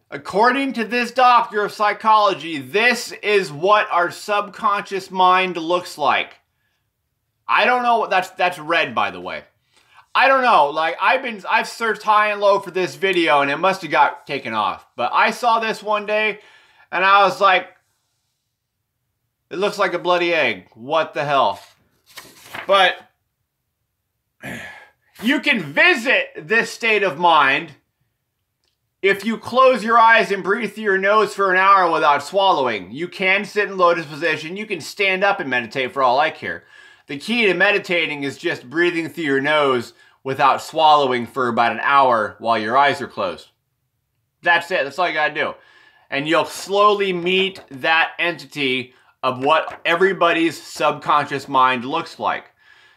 According to this doctor of psychology, this is what our subconscious mind looks like. I don't know what that's red, by the way. I don't know. Like I've searched high and low for this video and it must have got taken off. But I saw this one day and I was like, it looks like a bloody egg. What the hell? But you can visit this state of mind if you close your eyes and breathe through your nose for an hour without swallowing. You can sit in lotus position. You can stand up and meditate for all I care. The key to meditating is just breathing through your nose without swallowing for about an hour while your eyes are closed. That's it. That's all you gotta do. And you'll slowly meet that entity of what everybody's subconscious mind looks like.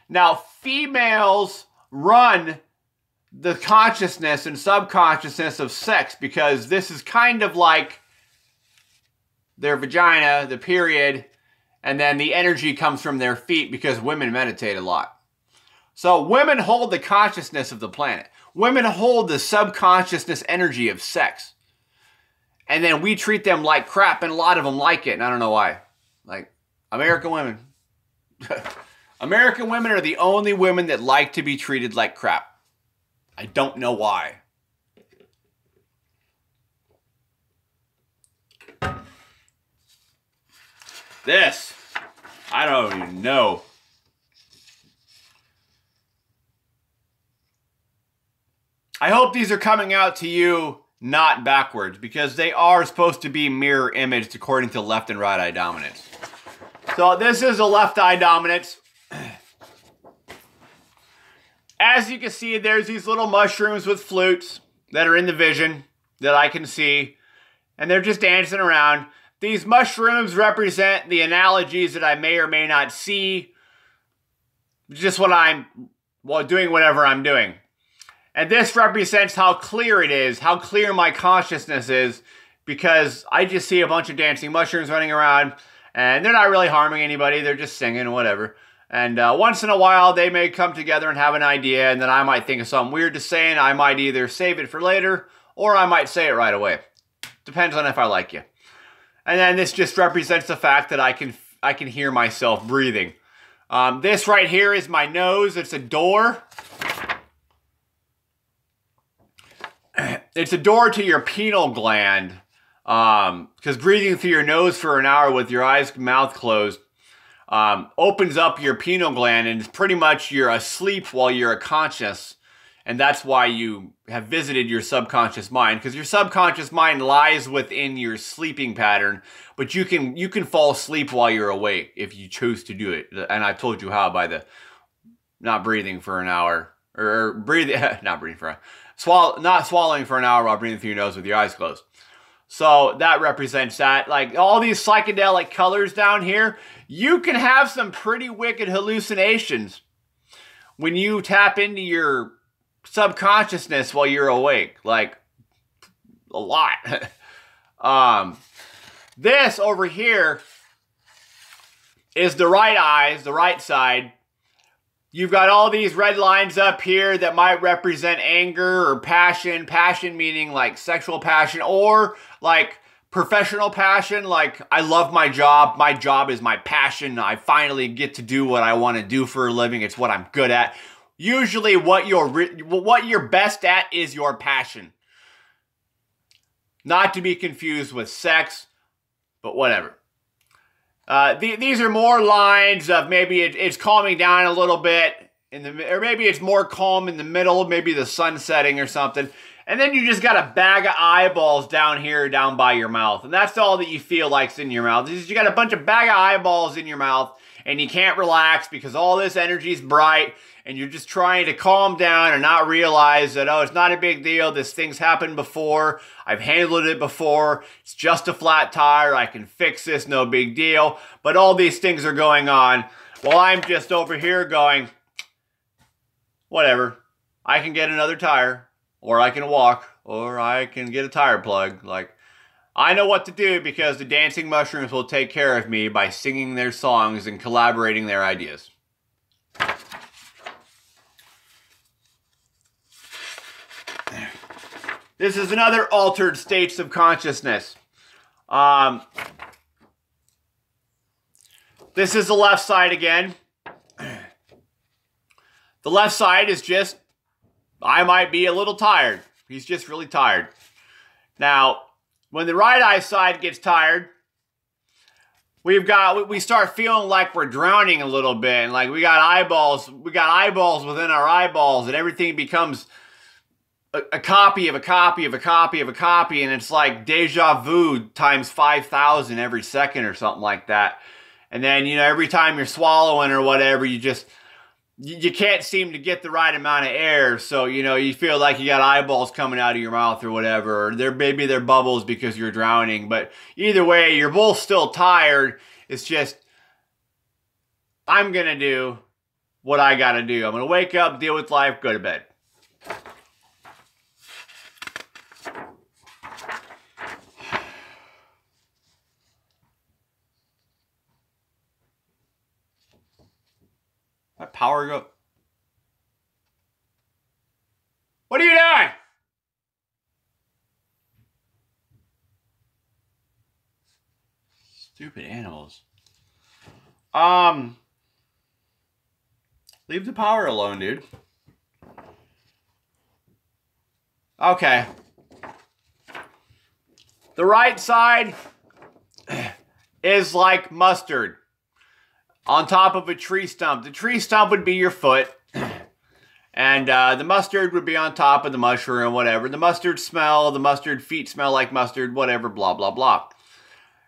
Now, females run the consciousness and subconsciousness of sex because this is kind of like their vagina, the period, and then the energy comes from their feet because women meditate a lot. So women hold the consciousness of the planet. Women hold the subconsciousness energy of sex. And then we treat them like crap, and a lot of them like it, and I don't know why. Like, American women. American women are the only women that like to be treated like crap. I don't know why. This, I don't even know. I hope these are coming out to you not backwards, because they are supposed to be mirror imaged according to left and right eye dominance. So this is a left eye dominance. As you can see, there's these little mushrooms with flutes that are in the vision that I can see, and they're just dancing around. These mushrooms represent the analogies that I may or may not see, just when I'm doing whatever I'm doing. And this represents how clear it is, how clear my consciousness is, because I just see a bunch of dancing mushrooms running around, and they're not really harming anybody, they're just singing and whatever. And once in a while, they may come together and have an idea, and then I might think of something weird to say, and I might either save it for later, or I might say it right away. Depends on if I like you. And then this just represents the fact that I can hear myself breathing. This right here is my nose. It's a door. It's a door to your pineal gland. Because breathing through your nose for an hour with your eyes, mouth closed, opens up your pineal gland, and it's pretty much you're asleep while you're conscious. And that's why you have visited your subconscious mind, because your subconscious mind lies within your sleeping pattern, but you can fall asleep while you're awake if you choose to do it. And I've told you how by the not breathing for an hour, or breathing, not breathing for an hour, not swallowing for an hour while breathing through your nose with your eyes closed. So that represents that. Like all these psychedelic colors down here, you can have some pretty wicked hallucinations when you tap into your subconsciousness while you're awake. Like a lot. This over here is the right eyes, the right side. You've got all these red lines up here that might represent anger or passion. Passion meaning like sexual passion, or like professional passion. Like, I love my job. My job is my passion. I finally get to do what I want to do for a living. It's what I'm good at. Usually what you're best at is your passion. Not to be confused with sex, but whatever. These are more lines of maybe it's calming down a little bit, or maybe it's more calm in the middle, maybe the sun setting or something. And then you just got a bag of eyeballs down here, down by your mouth. And that's all that you feel like's in your mouth. You got a bunch of bag of eyeballs in your mouth, and you can't relax because all this energy is bright, and you're just trying to calm down and not realize that, oh, it's not a big deal. This thing's happened before. I've handled it before. It's just a flat tire. I can fix this. No big deal. But all these things are going on while I'm just over here going, whatever. I can get another tire, or I can walk, or I can get a tire plug. Like, I know what to do because the dancing mushrooms will take care of me by singing their songs and collaborating their ideas. This is another altered states of consciousness. This is the left side again. The left side is just, I might be a little tired. He's just really tired. Now, when the right eye side gets tired, we start feeling like we're drowning a little bit, and like we got eyeballs within our eyeballs, and everything becomes a copy of a copy of a copy of a copy, and it's like deja vu times 5,000 every second or something like that. And then, every time you're swallowing or whatever, you can't seem to get the right amount of air. So, you feel like you got eyeballs coming out of your mouth or whatever. Or maybe they're bubbles because you're drowning. But either way, you're both still tired. It's just, I'm going to do what I got to do. I'm going to wake up, deal with life, go to bed. That power go. What are you doing? Stupid animals. Leave the power alone, dude. Okay. The right side is like mustard on top of a tree stump. The tree stump would be your foot. And the mustard would be on top of the mushroom, whatever. The mustard feet smell like mustard, whatever, blah, blah, blah.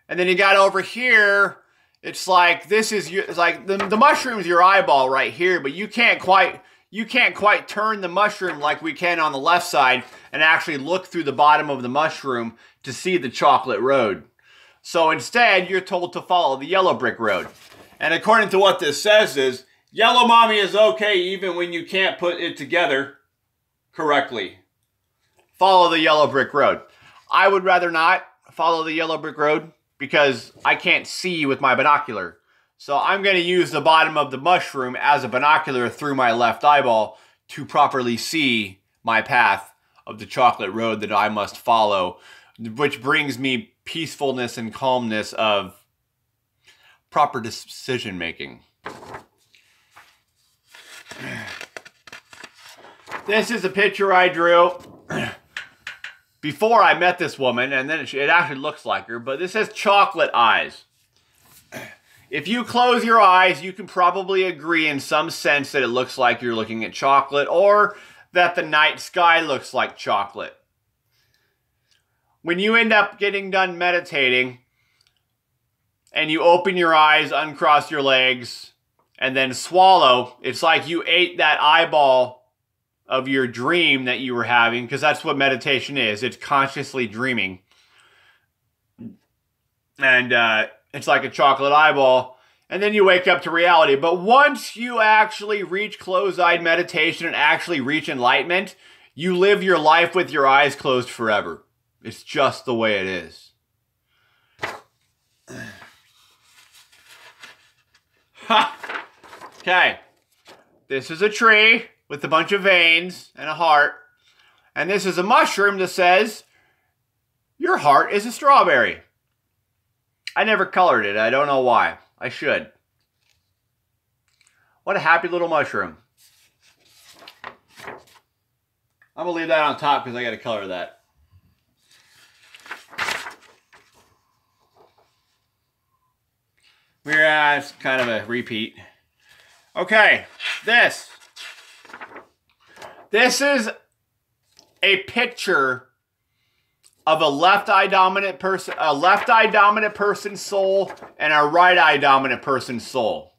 And then you got over here, it's like, the mushroom's your eyeball right here, but you can't quite turn the mushroom like we can on the left side and actually look through the bottom of the mushroom to see the chocolate road. So instead, you're told to follow the yellow brick road. And according to what this says is, yellow mommy is okay even when you can't put it together correctly. Follow the yellow brick road. I would rather not follow the yellow brick road because I can't see with my binocular. So I'm going to use the bottom of the mushroom as a binocular through my left eyeball to properly see my path of the chocolate road that I must follow, which brings me peacefulness and calmness of proper decision making. This is a picture I drew before I met this woman, and then it actually looks like her, but this says chocolate eyes. If you close your eyes, you can probably agree in some sense that it looks like you're looking at chocolate, or that the night sky looks like chocolate. When you end up getting done meditating, and you open your eyes, uncross your legs, and then swallow, it's like you ate that eyeball of your dream that you were having, because that's what meditation is. It's consciously dreaming. And it's like a chocolate eyeball, and then you wake up to reality. But once you actually reach closed-eyed meditation and actually reach enlightenment, you live your life with your eyes closed forever. It's just the way it is. Ha! Okay. This is a tree with a bunch of veins and a heart. And this is a mushroom that says, your heart is a strawberry. I never colored it. I don't know why. I should. What a happy little mushroom. I'm going to leave that on top because I got to color that. It's kind of a repeat. Okay, this is a picture of a left eye dominant person's soul and a right eye dominant person's soul.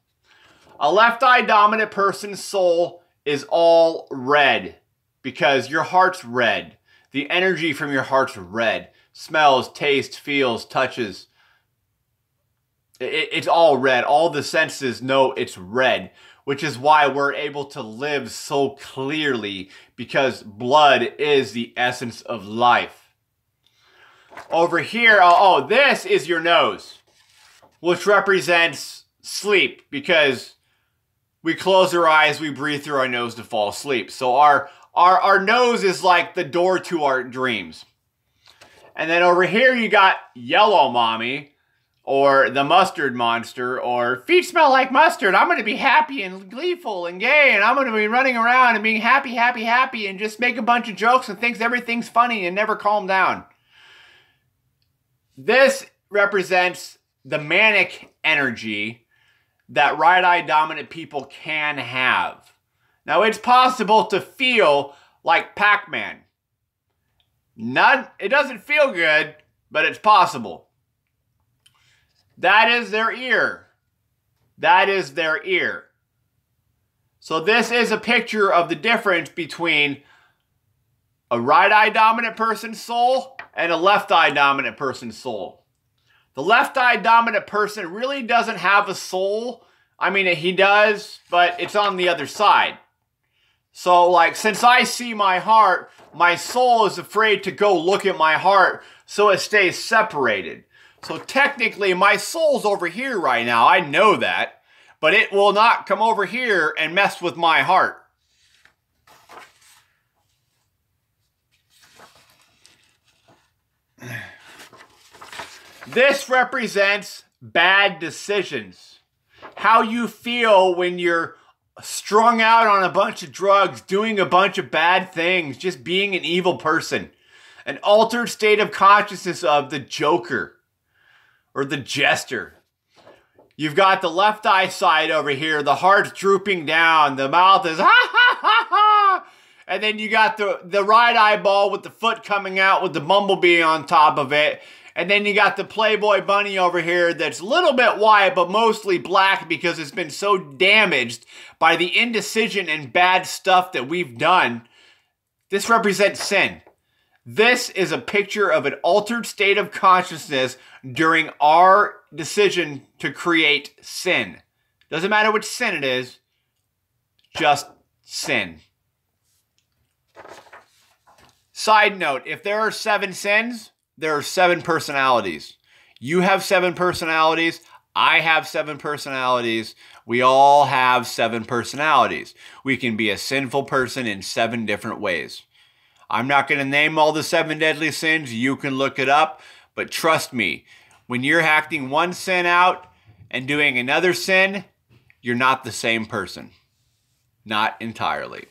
A left eye dominant person's soul is all red because your heart's red. The energy from your heart's red. Smells, tastes, feels, touches. It's all red. All the senses know it's red, which is why we're able to live so clearly, because blood is the essence of life. Over here, this is your nose, which represents sleep, because we close our eyes, we breathe through our nose to fall asleep. So our nose is like the door to our dreams. And then over here you got yellow mommy, or the mustard monster, or feet smell like mustard. I'm going to be happy and gleeful and gay, and I'm going to be running around and being happy, happy, happy, and just make a bunch of jokes and thinks everything's funny and never calm down. This represents the manic energy that right eye dominant people can have. Now, it's possible to feel like Pac-Man. It doesn't feel good, but it's possible. That is their ear. That is their ear. So this is a picture of the difference between a right eye dominant person's soul and a left eye dominant person's soul. The left eye dominant person really doesn't have a soul. I mean, he does, but it's on the other side. So, like, since I see my heart, my soul is afraid to go look at my heart, so it stays separated. So technically, my soul's over here right now. I know that. But it will not come over here and mess with my heart. This represents bad decisions. How you feel when you're strung out on a bunch of drugs, doing a bunch of bad things, just being an evil person. An altered state of consciousness of the Joker or the Jester. You've got the left eye side over here, the heart's drooping down, the mouth is ha ha ha ha, and then you got the right eyeball with the foot coming out with the bumblebee on top of it. And then you got the Playboy bunny over here that's a little bit white, but mostly black because it's been so damaged by the indecision and bad stuff that we've done. This represents sin. This is a picture of an altered state of consciousness during our decision to create sin. Doesn't matter which sin it is, just sin. Side note, if there are 7 sins, there are 7 personalities. You have 7 personalities. I have 7 personalities. We all have 7 personalities. We can be a sinful person in 7 different ways. I'm not going to name all the 7 deadly sins. You can look it up. But trust me, when you're acting one sin out and doing another sin, you're not the same person. Not entirely.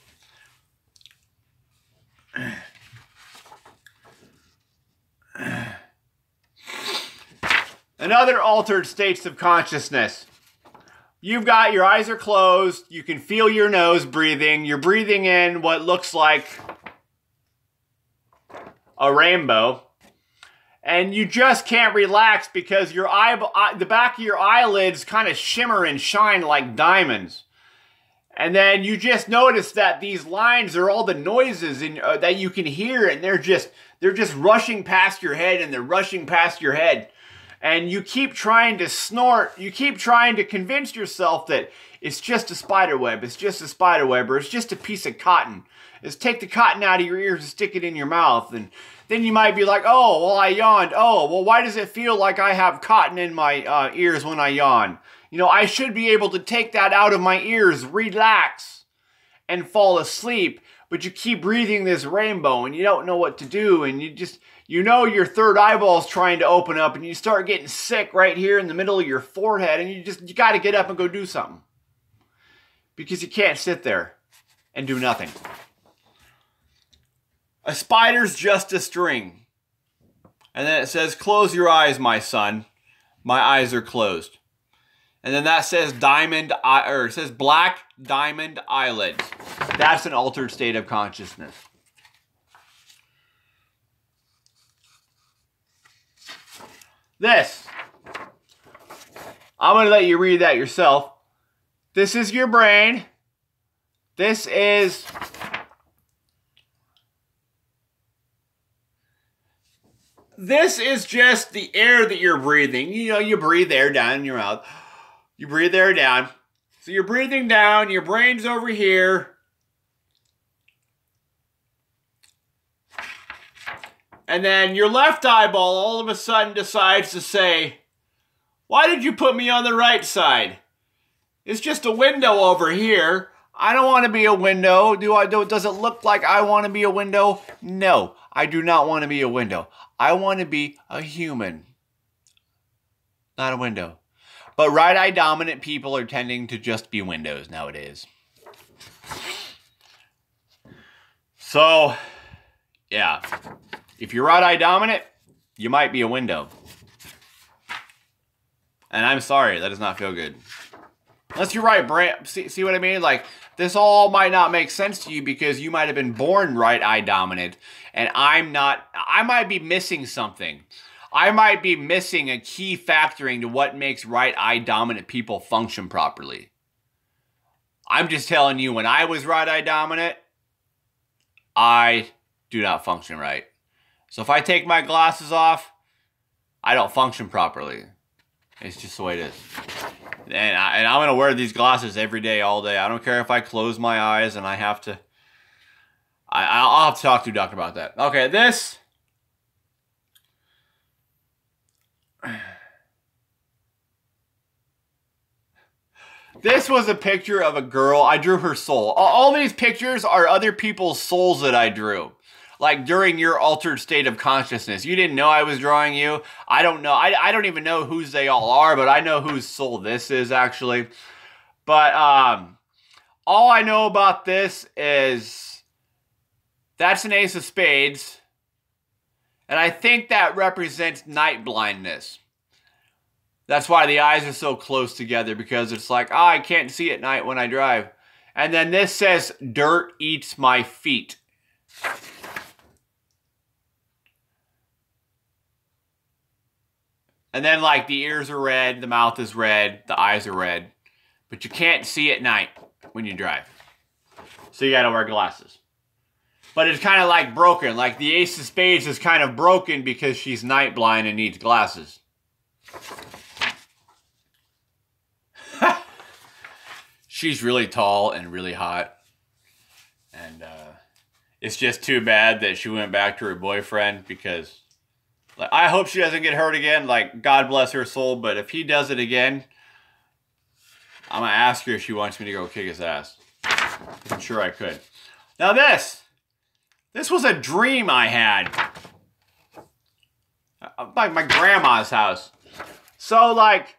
Another altered states of consciousness. You've got your eyes are closed. You can feel your nose breathing. You're breathing in what looks like a rainbow. And you just can't relax because your the back of your eyelids kind of shimmer and shine like diamonds. And then you just notice that these lines are all the noises that you can hear, and they're just rushing past your head, and they're rushing past your head. And you keep trying to snort, you keep trying to convince yourself that it's just a spider web, it's just a spider web, or it's just a piece of cotton. It's take the cotton out of your ears and stick it in your mouth. And then you might be like, oh, well, I yawned. Oh, well, why does it feel like I have cotton in my ears when I yawn? You know, I should be able to take that out of my ears, relax, and fall asleep. But you keep breathing this rainbow, and you don't know what to do, and you know your third eyeball's trying to open up, and you start getting sick right here in the middle of your forehead, and you got to get up and go do something. Because you can't sit there and do nothing. A spider's just a string. And then it says, close your eyes, my son. My eyes are closed. And then that says it says black diamond eyelids. That's an altered state of consciousness. This. I'm going to let you read that yourself. This is your brain. This is just the air that you're breathing. You know, you breathe air down in your mouth. You breathe air down. So you're breathing down. Your brain's over here. And then your left eyeball all of a sudden decides to say, why did you put me on the right side? It's just a window over here. I don't want to be a window. Does it look like I want to be a window? No, I do not want to be a window. I want to be a human, not a window. But right eye dominant people are tending to just be windows nowadays. So, yeah. If you're right eye dominant, you might be a window. And I'm sorry, that does not feel good. Unless you're right brain. See what I mean? Like, this all might not make sense to you because you might have been born right eye dominant. And I'm not. I might be missing something. I might be missing a key factoring to what makes right eye dominant people function properly. I'm just telling you, when I was right eye dominant, I do not function right. So if I take my glasses off, I don't function properly. It's just the way it is. And I'm going to wear these glasses every day, all day. I don't care if I close my eyes and I have to... I'll have to talk to a doctor about that. Okay, this... This was a picture of a girl. I drew her soul. All these pictures are other people's souls that I drew. Like during your altered state of consciousness. You didn't know I was drawing you. I don't know. I don't even know whose they all are, but I know whose soul this is actually. But all I know about this is that's an ace of spades. And I think that represents night blindness. That's why the eyes are so close together, because it's like, I can't see at night when I drive. And then this says, dirt eats my feet. And then, like, the ears are red, the mouth is red, the eyes are red. But you can't see at night when you drive. So you gotta wear glasses. But it's kind of like broken. Like, the ace of spades is kind of broken because she's night blind and needs glasses. She's really tall and really hot. And it's just too bad that she went back to her boyfriend, because like, I hope she doesn't get hurt again. Like, God bless her soul. But if he does it again, I'm going to ask her if she wants me to go kick his ass. I'm sure I could. Now this was a dream I had. Like my grandma's house. So like,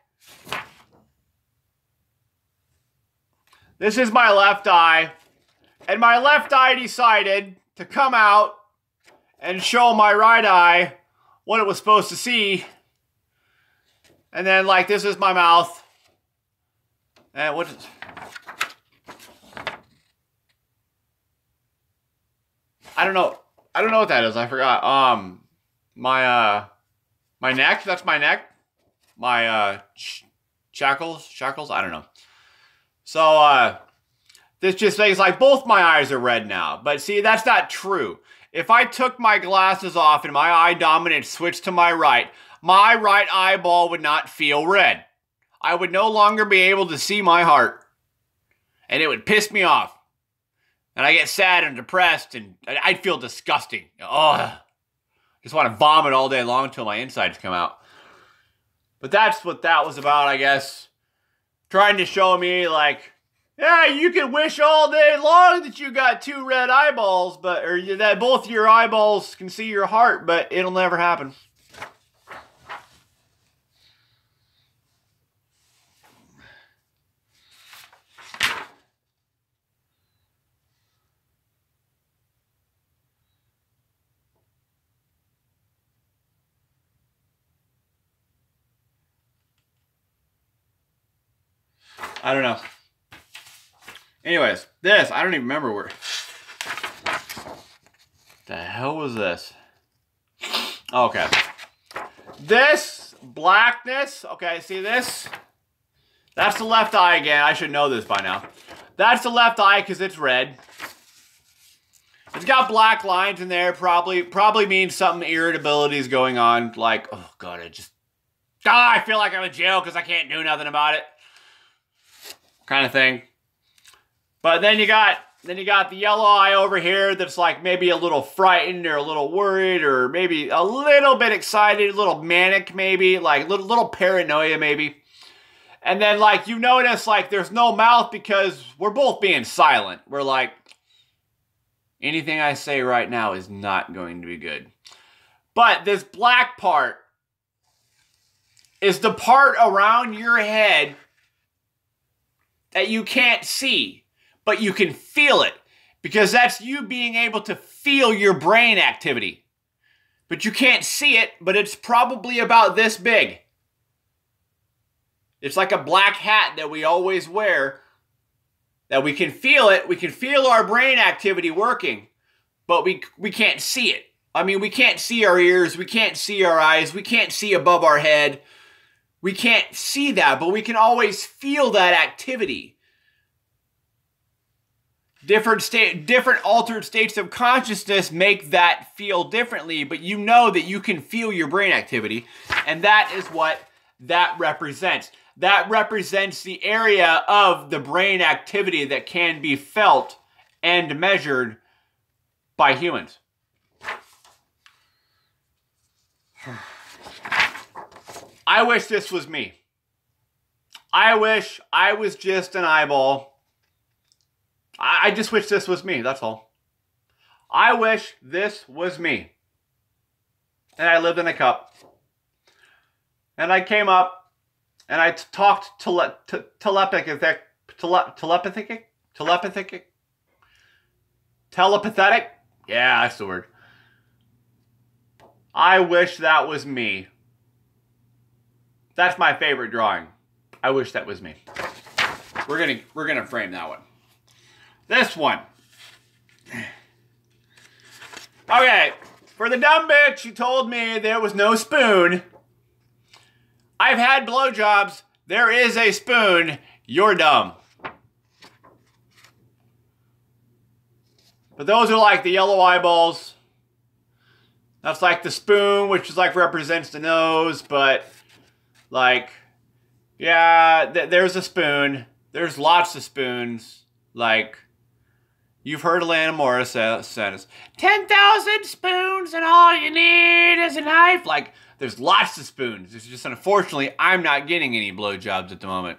this is my left eye. And my left eye decided to come out and show my right eye what it was supposed to see. And then like, this is my mouth. And what is... I don't know what that is. I forgot. My neck. That's my neck. My shackles. I don't know. So this just makes like both my eyes are red now. But see, that's not true. If I took my glasses off and my eye dominant switched to my right eyeball would not feel red. I would no longer be able to see my heart, and it would piss me off. And I get sad and depressed, and I'd feel disgusting. Oh, just want to vomit all day long until my insides come out. But that's what that was about, I guess. Trying to show me, like, yeah, you can wish all day long that you got two red eyeballs, or that both your eyeballs can see your heart, but it'll never happen. I don't know. Anyways, this, I don't even remember where. The hell was this? Okay. This blackness, okay, see this? That's the left eye again. I should know this by now. That's the left eye because it's red. It's got black lines in there. Probably means something irritability is going on. Like, oh God, I feel like I'm in jail because I can't do nothing about it. Kind of thing. But then you got Then you got the yellow eye over here that's like maybe a little frightened or a little worried or maybe a little bit excited, a little manic maybe, like little paranoia maybe. And then like you notice like there's no mouth because we're both being silent. We're like, anything I say right now is not going to be good. But this black part is the part around your head that you can't see, but you can feel it, because that's you being able to feel your brain activity. But you can't see it, but it's probably about this big. It's like a black hat that we always wear, that we can feel it. We can feel our brain activity working, but we can't see it. I mean, we can't see our ears. We can't see our eyes. We can't see above our head. We can't see that, but we can always feel that activity. Different altered states of consciousness make that feel differently, but you know that you can feel your brain activity, and that is what that represents. That represents the area of the brain activity that can be felt and measured by humans. I wish this was me. I wish I was just an eyeball. I just wish this was me, that's all. I wish this was me. And I lived in a cup. And I came up and I talked telepathic. Yeah, that's the word. I wish that was me. That's my favorite drawing. I wish that was me. We're gonna frame that one. This one. Okay, for the dumb bitch who told me there was no spoon, I've had blowjobs. There is a spoon. You're dumb. But those are like the yellow eyeballs. That's like the spoon, which is like represents the nose, but like, yeah, there's a spoon. There's lots of spoons. Like, you've heard Alanis Morissette says, 10,000 spoons and all you need is a knife. Like, there's lots of spoons. It's just, unfortunately, I'm not getting any blowjobs at the moment.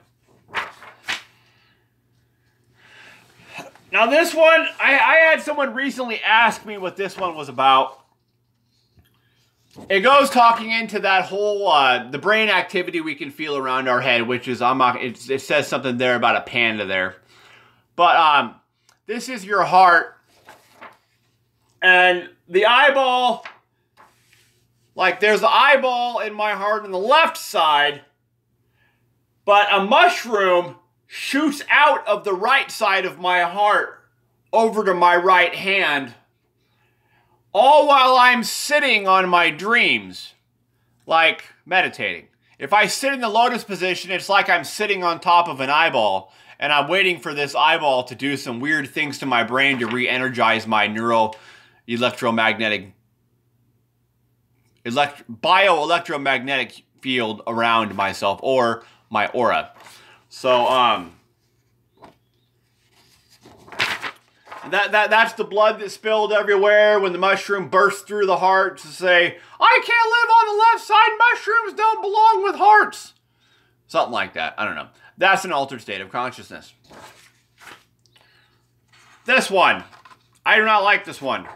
Now this one, I had someone recently ask me what this one was about. It goes talking into that whole, the brain activity we can feel around our head, which is, it says something there about a panda there. But, this is your heart. And the eyeball, like there's the eyeball in my heart on the left side, but a mushroom shoots out of the right side of my heart over to my right hand, all while I'm sitting on my dreams, like meditating. If I sit in the lotus position, it's like I'm sitting on top of an eyeball, and I'm waiting for this eyeball to do some weird things to my brain to re-energize my bioelectromagnetic field around myself, or my aura. So, that's the blood that spilled everywhere when the mushroom burst through the heart to say, I can't live on the left side, mushrooms don't belong with hearts. Something like that, I don't know. That's an altered state of consciousness. This one, I do not like this one.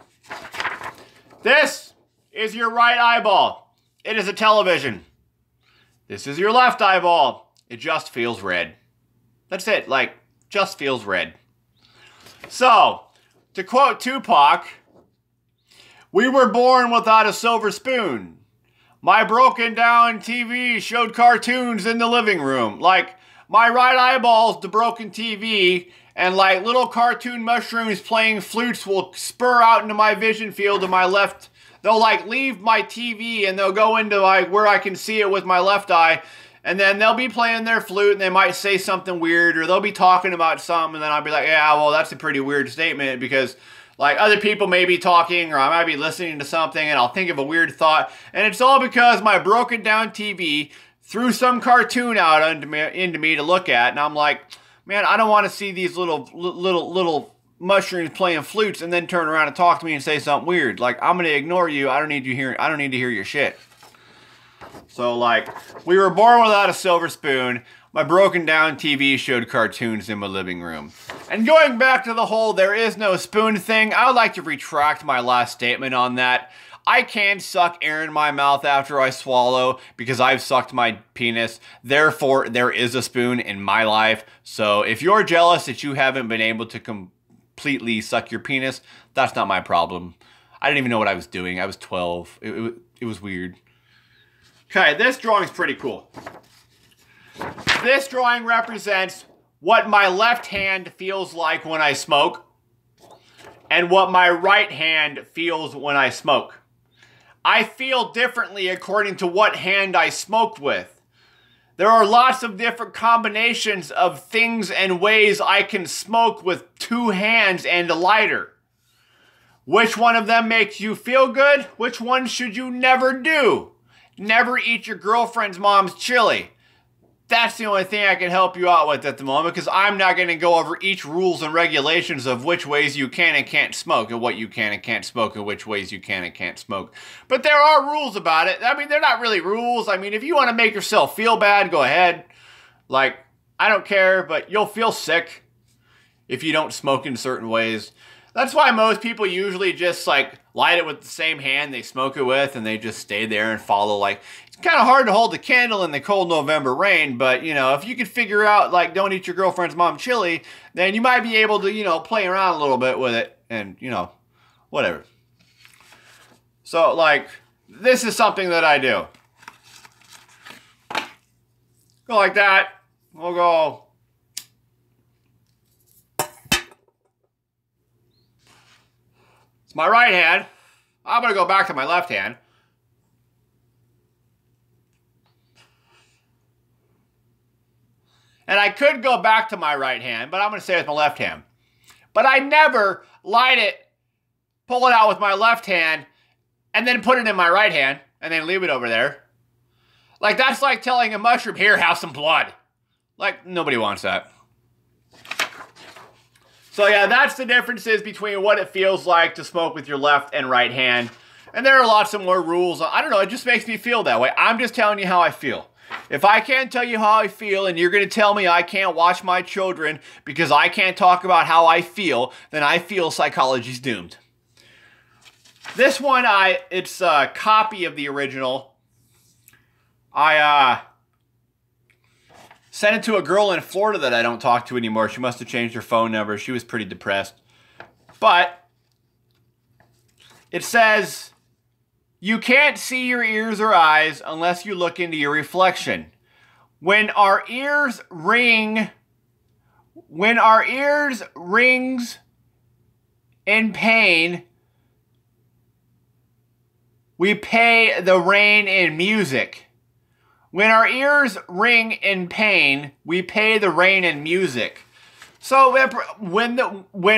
This is your right eyeball. It is a television. This is your left eyeball. It just feels red. That's it, like, just feels red. So, to quote Tupac, we were born without a silver spoon. My broken down TV showed cartoons in the living room. Like, my right eyeball's the broken TV, and like little cartoon mushrooms playing flutes will spur out into my vision field to my left. They'll like leave my TV and they'll go into like where I can see it with my left eye. And then they'll be playing their flute and they might say something weird, or they'll be talking about something, and then I'll be like, yeah, well, that's a pretty weird statement, because like other people may be talking, or I might be listening to something and I'll think of a weird thought. And it's all because my broken down TV threw some cartoon out into me to look at. And I'm like, man, I don't want to see these little mushrooms playing flutes and then turn around and talk to me and say something weird. Like, I'm gonna ignore you. I don't need to hear your shit. So, like, we were born without a silver spoon. My broken down TV showed cartoons in my living room. And going back to the whole there is no spoon thing, I would like to retract my last statement on that. I can suck air in my mouth after I swallow because I've sucked my penis. Therefore, there is a spoon in my life. So if you're jealous that you haven't been able to completely suck your penis, that's not my problem. I didn't even know what I was doing. I was 12. It was weird. Okay, this drawing's pretty cool. This drawing represents what my left hand feels like when I smoke and what my right hand feels when I smoke. I feel differently according to what hand I smoked with. There are lots of different combinations of things and ways I can smoke with two hands and a lighter. Which one of them makes you feel good? Which one should you never do? Never eat your girlfriend's mom's chili. That's the only thing I can help you out with at the moment, because I'm not going to go over each rules and regulations of which ways you can and can't smoke and what you can and can't smoke and which ways you can and can't smoke. But there are rules about it. I mean, they're not really rules. I mean, if you want to make yourself feel bad, go ahead. Like, I don't care, but you'll feel sick if you don't smoke in certain ways. That's why most people usually just, like, light it with the same hand they smoke it with, and they just stay there and follow, like, it's kind of hard to hold the candle in the cold November rain, but, you know, if you could figure out, like, don't eat your girlfriend's mom chili, then you might be able to, you know, play around a little bit with it, and, you know, whatever. So, like, this is something that I do. Go like that. We'll go. It's my right hand. I'm going to go back to my left hand. And I could go back to my right hand, but I'm going to say it with my left hand. But I never light it, pull it out with my left hand, and then put it in my right hand, and then leave it over there. Like, that's like telling a mushroom, here, have some blood. Like, nobody wants that. So yeah, that's the differences between what it feels like to smoke with your left and right hand. And there are lots of more rules. I don't know, it just makes me feel that way. I'm just telling you how I feel. If I can't tell you how I feel and you're going to tell me I can't watch my children because I can't talk about how I feel, then I feel psychology's doomed. This one, it's a copy of the original. I sent it to a girl in Florida that I don't talk to anymore. She must have changed her phone number. She was pretty depressed. But it says, you can't see your ears or eyes unless you look into your reflection. When our ears rings in pain, we pay the rain in music. When our ears ring in pain, we pay the rain in music. So when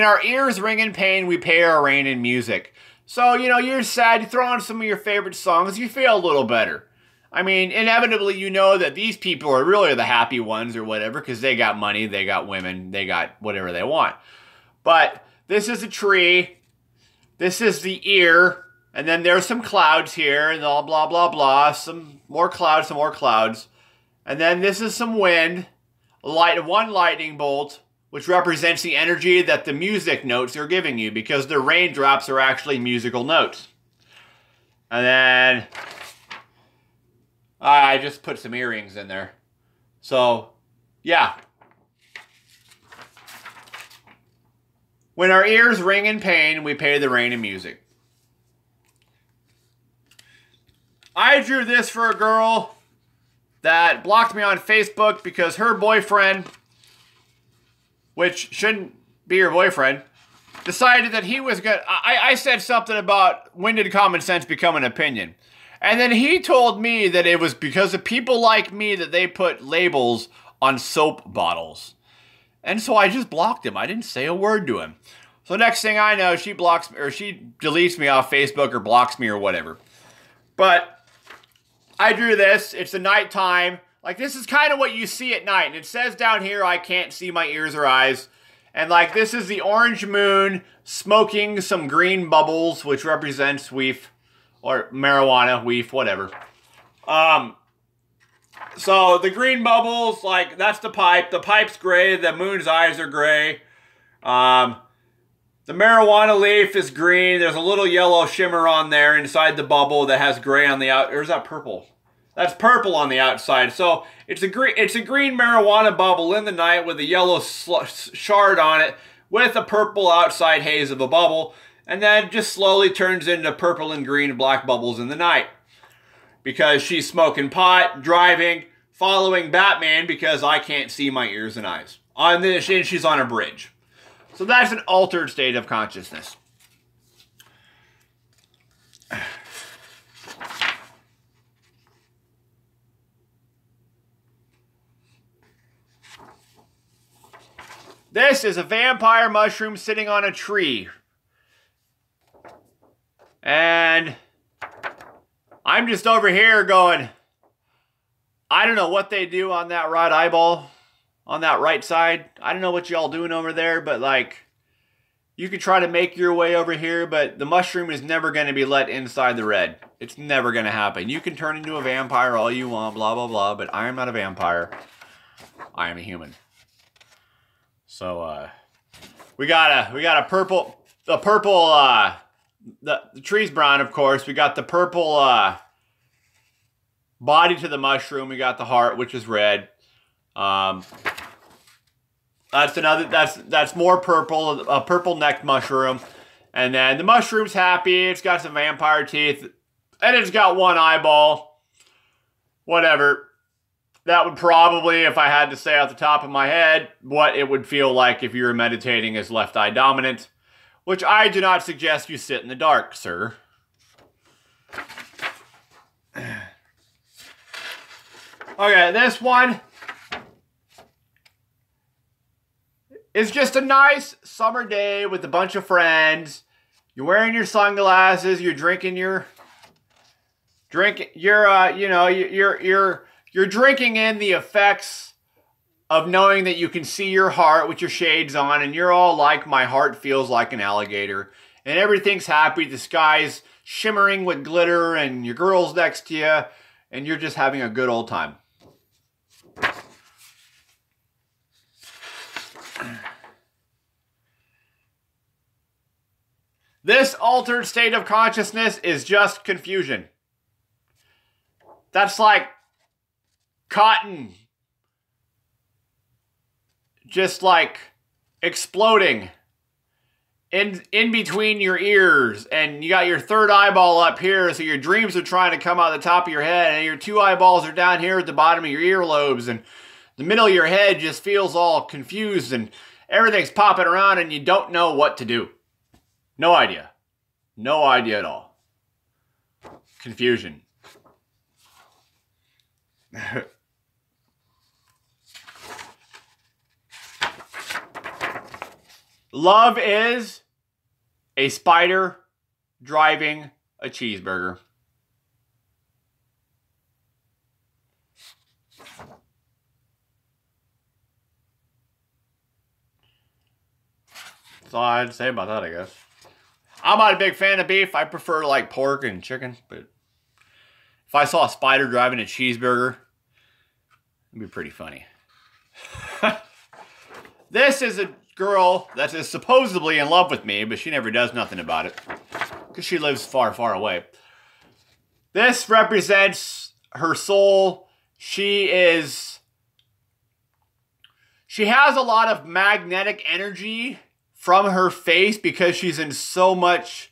our ears ring in pain, we pay our rain in music. So, you know, you're sad, you throw on some of your favorite songs, you feel a little better. I mean, inevitably you know that these people are really the happy ones or whatever, because they got money, they got women, they got whatever they want. But this is a tree, this is the ear, and then there's some clouds here, and all blah, blah, blah, some more clouds, and then this is some wind, one lightning bolt, which represents the energy that the music notes are giving you, because the raindrops are actually musical notes. And then I just put some earrings in there. So, yeah. When our ears ring in pain, we pay the rain in music. I drew this for a girl that blocked me on Facebook because her boyfriend, which shouldn't be your boyfriend, decided that he was good. I said something about when did common sense become an opinion? And then he told me that it was because of people like me that they put labels on soap bottles. And so I just blocked him. I didn't say a word to him. So next thing I know, she blocks me, or she deletes me off Facebook or blocks me or whatever. But I drew this. It's the nighttime. Like, this is kind of what you see at night. And it says down here, I can't see my ears or eyes. And like this is the orange moon smoking some green bubbles, which represents weef or marijuana, weef, whatever. So the green bubbles, like that's the pipe. The pipe's gray. The moon's eyes are gray. The marijuana leaf is green. There's a little yellow shimmer on there inside the bubble that has gray on the out. Or is that purple? That's purple on the outside. So it's a green marijuana bubble in the night with a yellow shard on it with a purple outside haze of a bubble. And then just slowly turns into purple and green and black bubbles in the night. Because she's smoking pot, driving, following Batman because I can't see my ears and eyes. And she's on a bridge. So that's an altered state of consciousness. This is a vampire mushroom sitting on a tree. And I'm just over here going, I don't know what they do on that right eyeball. On that right side. I don't know what y'all doing over there, but like, you could try to make your way over here, but the mushroom is never going to be let inside the red. It's never going to happen. You can turn into a vampire all you want, blah, blah, blah, but I am not a vampire. I am a human. So, we got a purple, the tree's brown, of course. We got the purple, body to the mushroom. We got the heart, which is red. That's more purple, a purple necked mushroom. And then the mushroom's happy. It's got some vampire teeth. And it's got one eyeball. Whatever. That would probably, if I had to say off the top of my head, what it would feel like if you were meditating as left eye dominant. Which I do not suggest you sit in the dark, sir. Okay, this one is just a nice summer day with a bunch of friends. You're wearing your sunglasses. You're drinking you're drinking in the effects of knowing that you can see your heart with your shades on, and you're all like, my heart feels like an alligator, and everything's happy. The sky's shimmering with glitter, and your girl's next to you, and you're just having a good old time. This altered state of consciousness is just confusion. That's like cotton just like exploding in between your ears, and you got your third eyeball up here, so your dreams are trying to come out the top of your head, and your two eyeballs are down here at the bottom of your earlobes, and the middle of your head just feels all confused, and everything's popping around, and you don't know what to do. No idea. No idea at all. Confusion. Love is a spider driving a cheeseburger. That's all I had to say about that, I guess. I'm not a big fan of beef. I prefer like pork and chicken, but if I saw a spider driving a cheeseburger, it'd be pretty funny. This is a girl that is supposedly in love with me, but she never does nothing about it because she lives far, far away. This represents her soul. She has a lot of magnetic energy from her face because she's in so much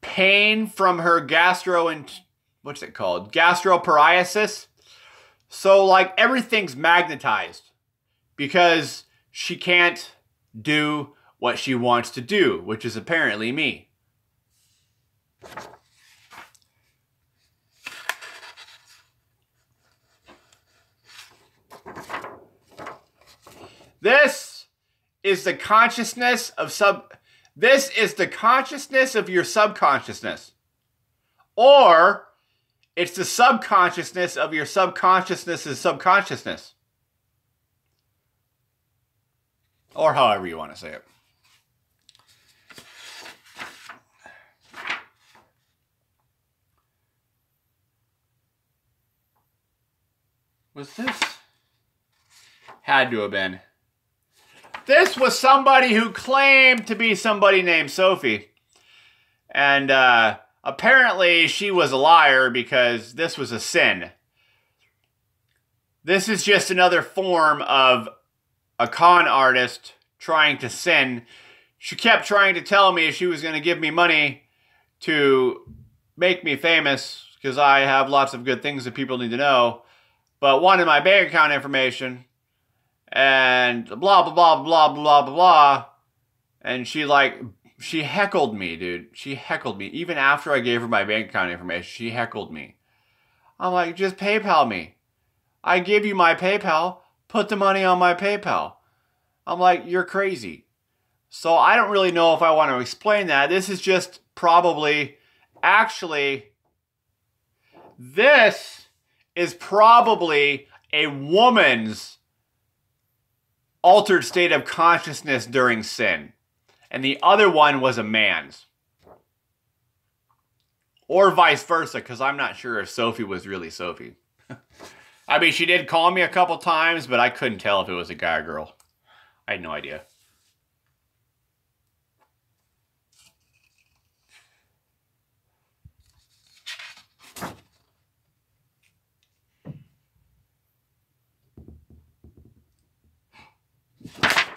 pain from her gastroparesis. So like everything's magnetized because she can't do what she wants to do, which is apparently me. This is the consciousness of your subconsciousness. Or it's the subconsciousness of your subconsciousness's subconsciousness. Or however you want to say it. Was this? Had to have been. This was somebody who claimed to be somebody named Sophie. And apparently she was a liar because this was a sin. This is just another form of a con artist trying to sin. She kept trying to tell me she was going to give me money to make me famous because I have lots of good things that people need to know, but wanted my bank account information and blah, blah, blah, blah, blah, blah, blah. And she heckled me, dude. She heckled me. Even after I gave her my bank account information, she heckled me. I'm like, just PayPal me. I give you my PayPal. Put the money on my PayPal. I'm like, you're crazy. So I don't really know if I want to explain that. This is just probably, actually, this is probably a woman's altered state of consciousness during sin. And the other one was a man's. Or vice versa, because I'm not sure if Sophie was really Sophie. I mean, she did call me a couple times, but I couldn't tell if it was a guy or girl. I had no idea.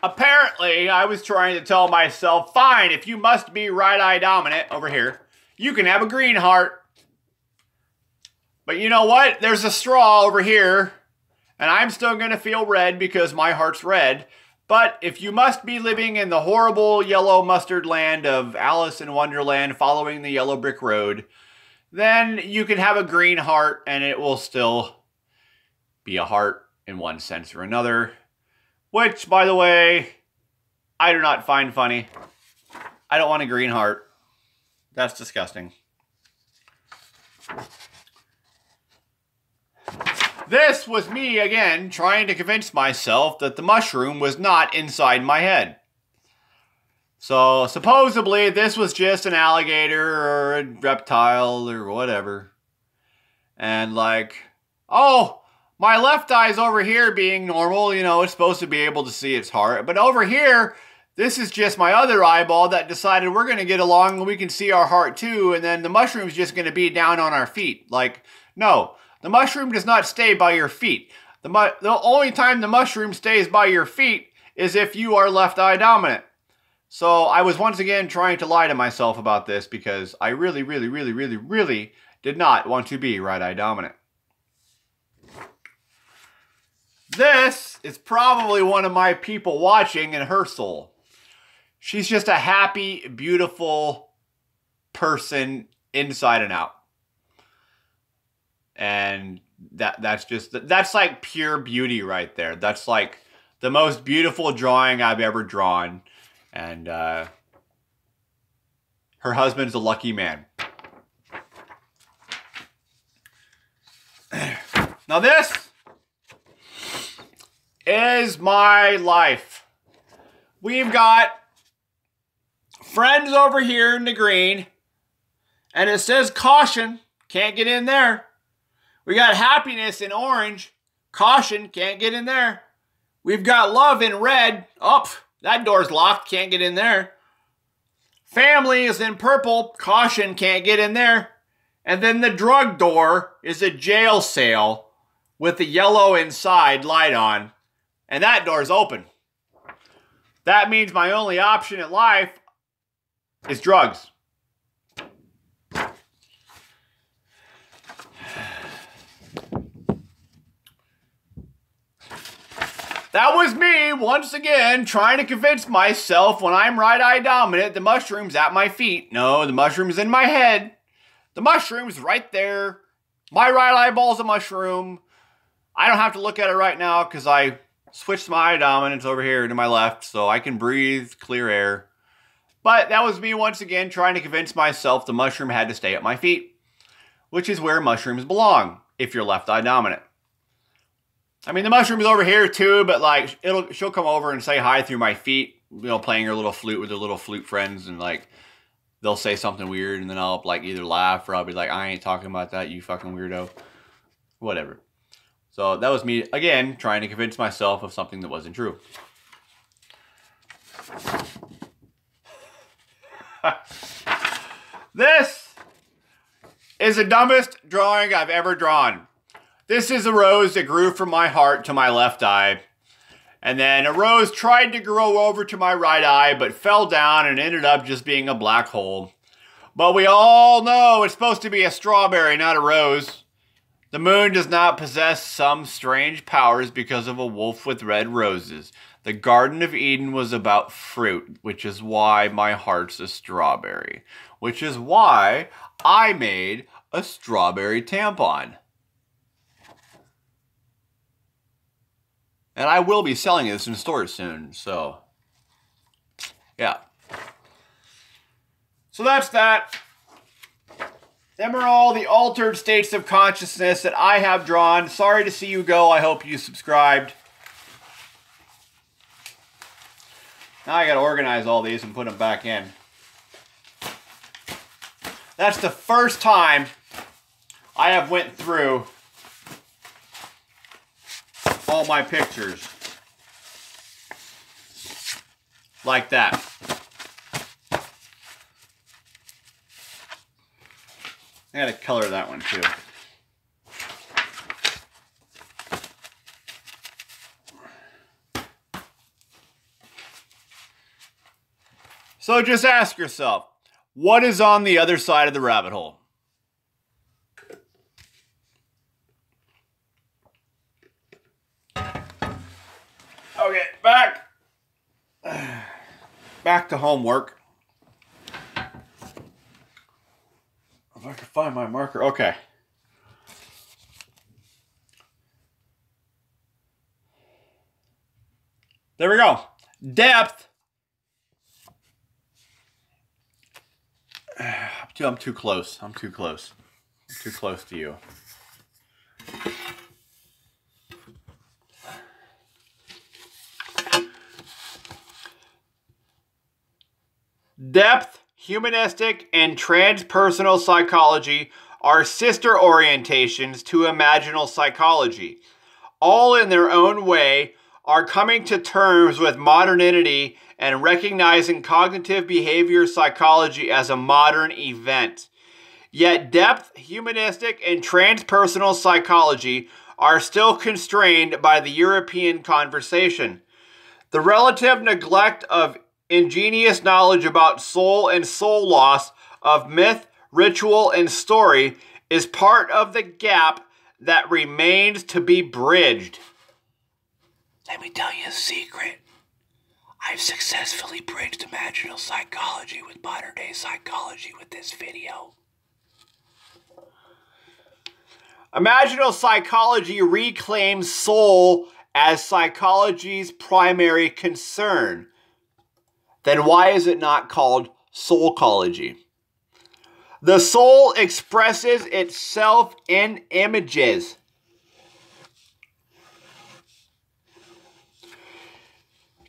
Apparently, I was trying to tell myself, fine, if you must be right-eye dominant over here, you can have a green heart. But you know what? There's a straw over here, and I'm still going to feel red because my heart's red. But if you must be living in the horrible yellow mustard land of Alice in Wonderland following the yellow brick road, then you can have a green heart and it will still be a heart in one sense or another. Which, by the way, I do not find funny. I don't want a green heart. That's disgusting. This was me, again, trying to convince myself that the mushroom was not inside my head. So, supposedly, this was just an alligator or a reptile or whatever. And like, oh, my left eye's over here being normal, you know, it's supposed to be able to see its heart. But over here, this is just my other eyeball that decided we're going to get along and we can see our heart too. And then the mushroom's just going to be down on our feet. Like, no, the mushroom does not stay by your feet. The only time the mushroom stays by your feet is if you are left eye dominant. So I was once again trying to lie to myself about this because I really, really, really, really, really did not want to be right eye dominant. This is probably one of my people watching in her soul. She's just a happy, beautiful person inside and out. And that's like pure beauty right there. That's like the most beautiful drawing I've ever drawn. And her husband's a lucky man. Now this is my life. We've got friends over here in the green, and it says caution, can't get in there. We got happiness in orange, caution, can't get in there. We've got love in red, oh, that door's locked, can't get in there. Family is in purple, caution, can't get in there. And then the drug door is a jail cell with the yellow inside light on. And that door's open. That means my only option in life is drugs. That was me, once again, trying to convince myself when I'm right-eye dominant, the mushroom's at my feet. No, the mushroom's in my head. The mushroom's right there. My right eyeball's a mushroom. I don't have to look at it right now because I switched my eye dominance over here to my left so I can breathe clear air. But that was me once again trying to convince myself the mushroom had to stay at my feet, which is where mushrooms belong if you're left eye dominant. I mean, the mushroom's over here too, but like she'll come over and say hi through my feet, you know, playing her little flute with her little flute friends, and like they'll say something weird, and then I'll like either laugh or I'll be like, I ain't talking about that, you fucking weirdo. Whatever. So that was me, again, trying to convince myself of something that wasn't true. This is the dumbest drawing I've ever drawn. This is a rose that grew from my heart to my left eye. And then a rose tried to grow over to my right eye, but fell down and ended up just being a black hole. But we all know it's supposed to be a strawberry, not a rose. The moon does not possess some strange powers because of a wolf with red roses. The Garden of Eden was about fruit, which is why my heart's a strawberry. Which is why I made a strawberry tampon. And I will be selling this in stores soon, so yeah. So that's that. Them are all the altered states of consciousness that I have drawn. Sorry to see you go. I hope you subscribed. Now I gotta organize all these and put them back in. That's the first time I have went through all my pictures like that. I gotta color that one too. So just ask yourself, what is on the other side of the rabbit hole? Okay, back to homework. If I can find my marker. Okay. There we go. Depth. I'm too close. I'm too close. I'm too close to you. Depth, humanistic, and transpersonal psychology are sister orientations to imaginal psychology. All in their own way are coming to terms with modernity and recognizing cognitive behavior psychology as a modern event. Yet depth, humanistic, and transpersonal psychology are still constrained by the European conversation. The relative neglect of ingenious knowledge about soul and soul loss, of myth, ritual, and story is part of the gap that remains to be bridged. Let me tell you a secret. I've successfully bridged imaginal psychology with modern day psychology with this video. Imaginal psychology reclaims soul as psychology's primary concern. Then why is it not called soulcology? The soul expresses itself in images.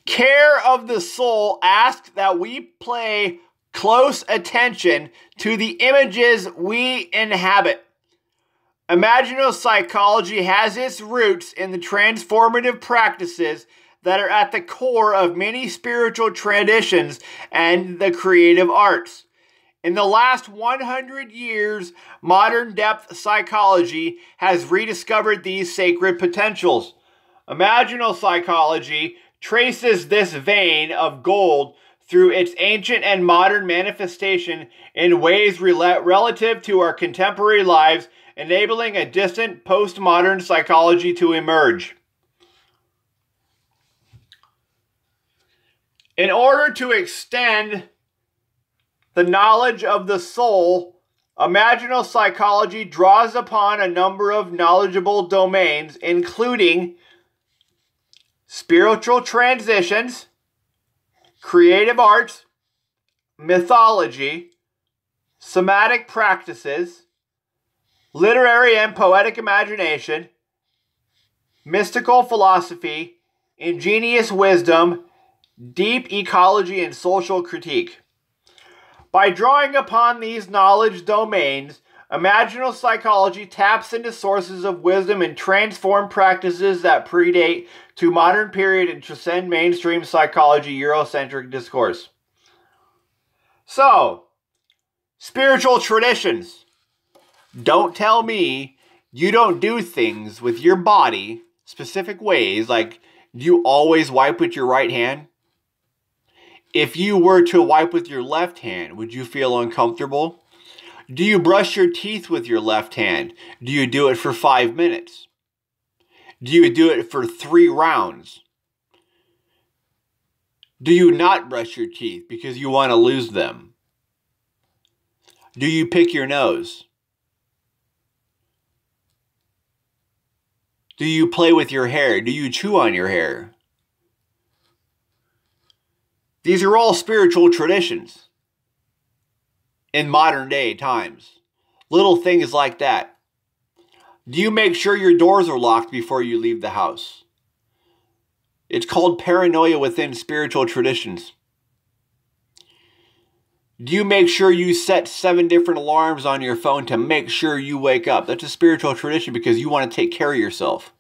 Care of the soul asks that we pay close attention to the images we inhabit. Imaginal psychology has its roots in the transformative practices that are at the core of many spiritual traditions and the creative arts. In the last 100 years, modern depth psychology has rediscovered these sacred potentials. Imaginal psychology traces this vein of gold through its ancient and modern manifestation in ways relative to our contemporary lives, enabling a distant postmodern psychology to emerge. In order to extend the knowledge of the soul, imaginal psychology draws upon a number of knowledgeable domains, including spiritual transitions, creative arts, mythology, somatic practices, literary and poetic imagination, mystical philosophy, ingenious wisdom, deep ecology, and social critique. By drawing upon these knowledge domains, Imaginal Psychology taps into sources of wisdom and transform practices that predate to modern period and transcend mainstream psychology Eurocentric discourse. So, spiritual traditions. Don't tell me you don't do things with your body specific ways, like do you always wipe with your right hand? If you were to wipe with your left hand, would you feel uncomfortable? Do you brush your teeth with your left hand? Do you do it for 5 minutes? Do you do it for 3 rounds? Do you not brush your teeth because you want to lose them? Do you pick your nose? Do you play with your hair? Do you chew on your hair? These are all spiritual traditions in modern day times. Little things like that. Do you make sure your doors are locked before you leave the house? It's called paranoia within spiritual traditions. Do you make sure you set 7 different alarms on your phone to make sure you wake up? That's a spiritual tradition because you want to take care of yourself.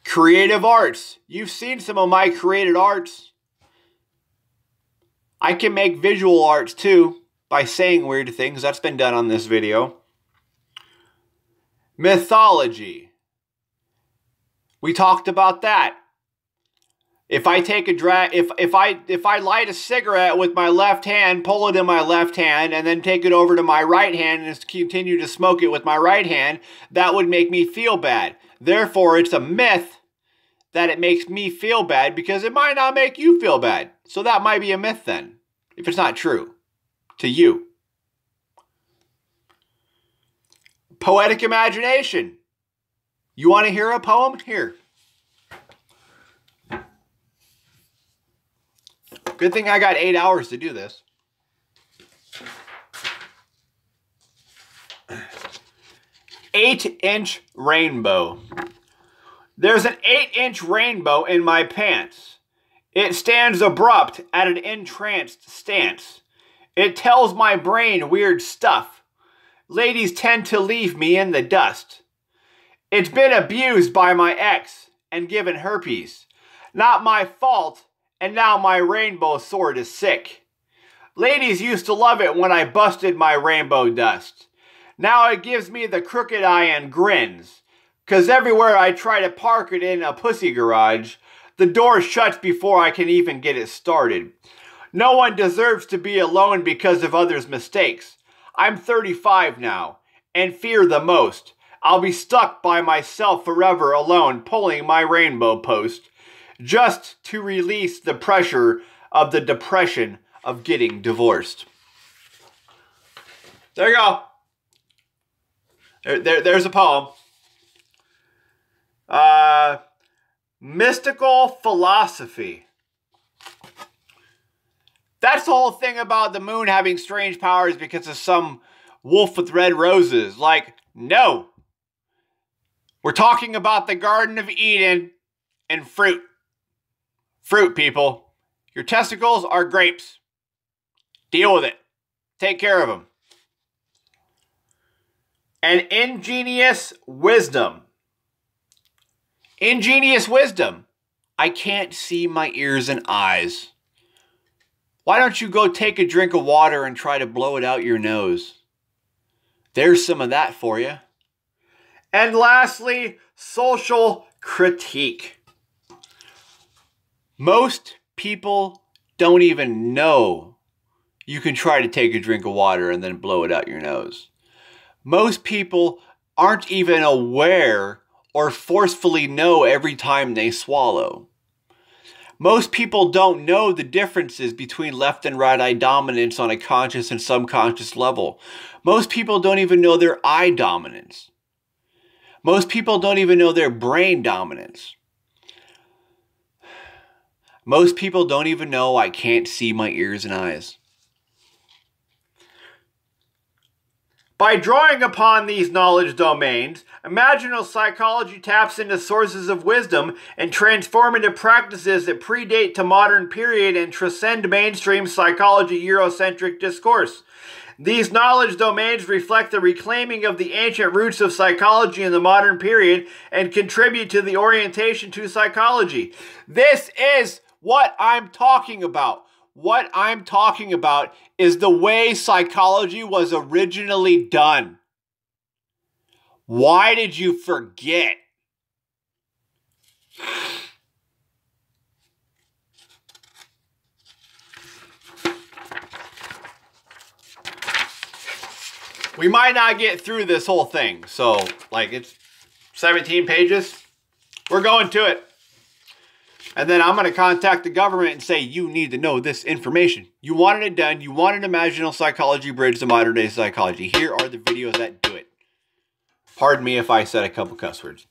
Creative arts. You've seen some of my created arts. I can make visual arts too by saying weird things. That's been done on this video. Mythology. We talked about that. If I take a if I light a cigarette with my left hand, pull it in my left hand, and then take it over to my right hand and continue to smoke it with my right hand, that would make me feel bad. Therefore, it's a myth that it makes me feel bad because it might not make you feel bad. So that might be a myth then, if it's not true to you. Poetic imagination. You want to hear a poem? Here. Good thing I got 8 hours to do this. Eight-inch rainbow. There's an 8-inch rainbow in my pants. It stands abrupt at an entranced stance. It tells my brain weird stuff. Ladies tend to leave me in the dust. It's been abused by my ex and given herpes. Not my fault, and now my rainbow sword is sick. Ladies used to love it when I busted my rainbow dust. Now it gives me the crooked eye and grins. 'Cause everywhere I try to park it in a pussy garage, the door shuts before I can even get it started. No one deserves to be alone because of others' mistakes. I'm 35 now, and fear the most. I'll be stuck by myself forever alone, pulling my rainbow post, just to release the pressure of the depression of getting divorced. There you go. There's a poem. Mystical philosophy. That's the whole thing about the moon having strange powers because of some wolf with red roses. Like, no. We're talking about the Garden of Eden and fruit. Fruit, people. Your testicles are grapes. Deal with it. Take care of them. And ingenious wisdom. Ingenious wisdom. I can't see my ears and eyes. Why don't you go take a drink of water and try to blow it out your nose? There's some of that for you. And lastly, social critique. Most people don't even know you can try to take a drink of water and then blow it out your nose. Most people aren't even aware or forcefully know every time they swallow. Most people don't know the differences between left and right eye dominance on a conscious and subconscious level. Most people don't even know their eye dominance. Most people don't even know their brain dominance. Most people don't even know I can't see my ears and eyes. By drawing upon these knowledge domains, Imaginal Psychology taps into sources of wisdom and transformative practices that predate to modern period and transcend mainstream psychology Eurocentric discourse. These knowledge domains reflect the reclaiming of the ancient roots of psychology in the modern period and contribute to the orientation to psychology. This is what I'm talking about. What I'm talking about is the way psychology was originally done. Why did you forget? We might not get through this whole thing. So, like, it's 17 pages. We're going to it. And then I'm going to contact the government and say, you need to know this information. You wanted it done. You want an Imaginal Psychology bridge to modern day psychology. Here are the videos that do it. Pardon me if I said a couple cuss words.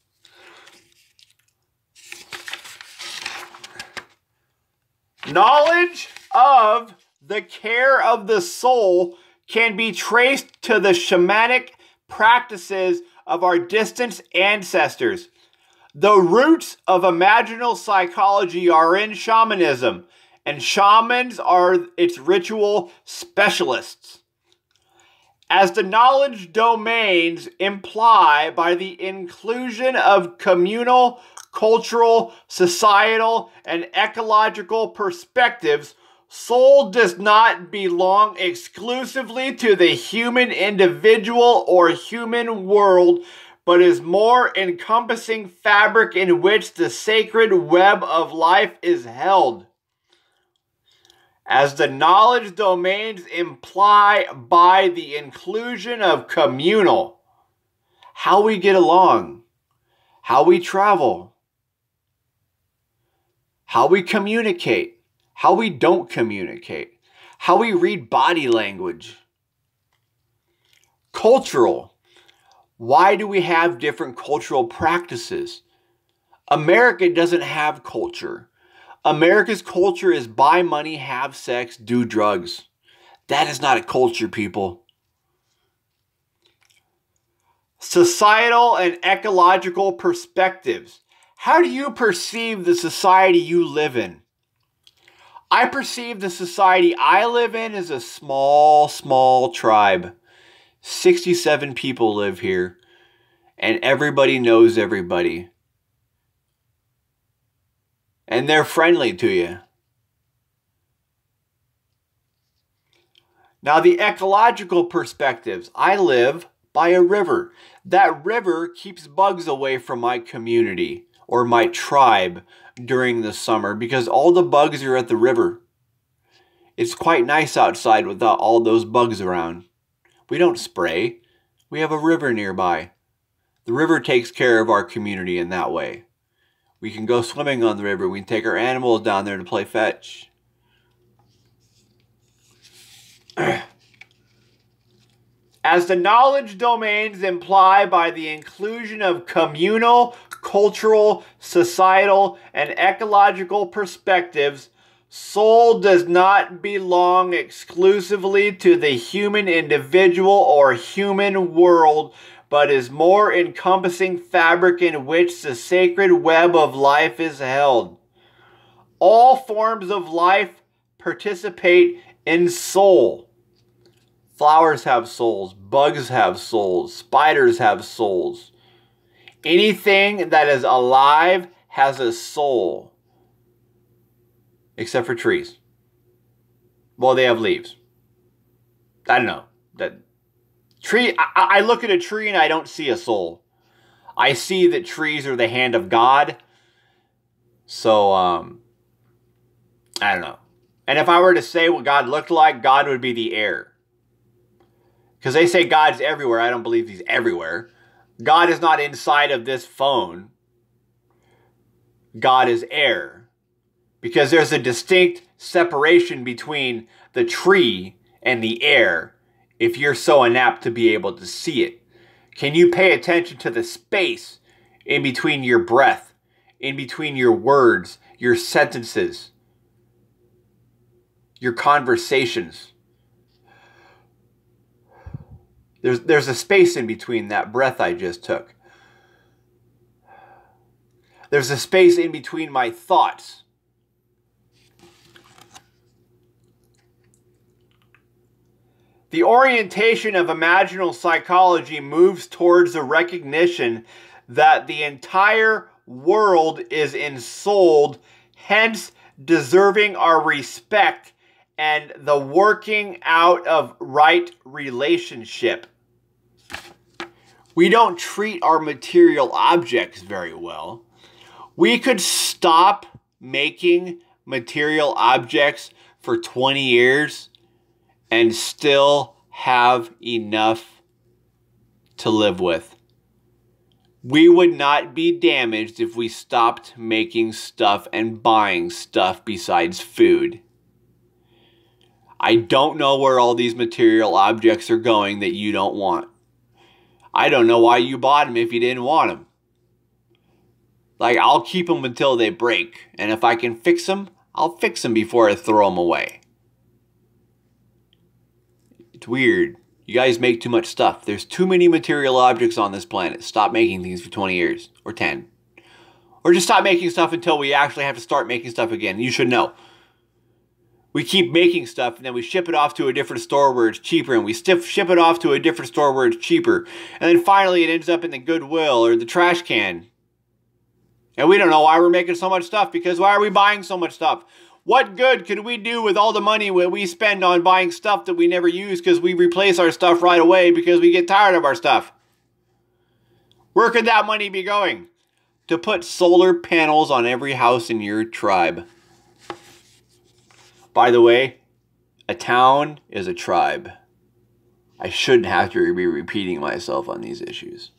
Knowledge of the care of the soul can be traced to the shamanic practices of our distant ancestors. The roots of Imaginal Psychology are in shamanism, and shamans are its ritual specialists. As the knowledge domains imply by the inclusion of communal, cultural, societal, and ecological perspectives, soul does not belong exclusively to the human individual or human world, but is more encompassing fabric in which the sacred web of life is held. As the knowledge domains imply by the inclusion of communal, how we get along, how we travel, how we communicate, how we don't communicate, how we read body language. Cultural. Why do we have different cultural practices? America doesn't have culture. America's culture is buy money, have sex, do drugs. That is not a culture, people. Societal and ecological perspectives. How do you perceive the society you live in? I perceive the society I live in as a small tribe. 67 people live here, and everybody knows everybody. And they're friendly to you. Now, the ecological perspectives. I live by a river. That river keeps bugs away from my community or my tribe during the summer because all the bugs are at the river. It's quite nice outside without all those bugs around. We don't spray. We have a river nearby. The river takes care of our community in that way. We can go swimming on the river. We can take our animals down there to play fetch. As the knowledge domains imply by the inclusion of communal, cultural, societal, and ecological perspectives, soul does not belong exclusively to the human individual or human world, but is more encompassing fabric in which the sacred web of life is held. All forms of life participate in soul. Flowers have souls, bugs have souls, spiders have souls. Anything that is alive has a soul. Except for trees. Well, they have leaves. I don't know. I look at a tree and I don't see a soul. I see that trees are the hand of God. So, I don't know. And if I were to say what God looked like, God would be the air. Because they say God's everywhere. I don't believe he's everywhere. God is not inside of this phone. God is air. Because there's a distinct separation between the tree and the air if you're so inapt to be able to see it. Can you pay attention to the space in between your breath, in between your words, your sentences, your conversations? There's a space in between that breath I just took. There's a space in between my thoughts. The orientation of imaginal psychology moves towards the recognition that the entire world is ensouled, hence deserving our respect and the working out of right relationship. We don't treat our material objects very well. We could stop making material objects for 20 years and still have enough to live with. We would not be damaged if we stopped making stuff and buying stuff besides food. I don't know where all these material objects are going that you don't want. I don't know why you bought them if you didn't want them. Like, I'll keep them until they break. And if I can fix them, I'll fix them before I throw them away. It's weird. You guys make too much stuff. There's too many material objects on this planet. Stop making things for 20 years. Or 10. Or just stop making stuff until we actually have to start making stuff again. You should know. We keep making stuff and then we ship it off to a different store where it's cheaper. And we ship it off to a different store where it's cheaper. And then finally it ends up in the Goodwill or the trash can. And we don't know why we're making so much stuff, because why are we buying so much stuff? What good could we do with all the money we spend on buying stuff that we never use because we replace our stuff right away because we get tired of our stuff? Where could that money be going? To put solar panels on every house in your tribe. By the way, a town is a tribe. I shouldn't have to be repeating myself on these issues.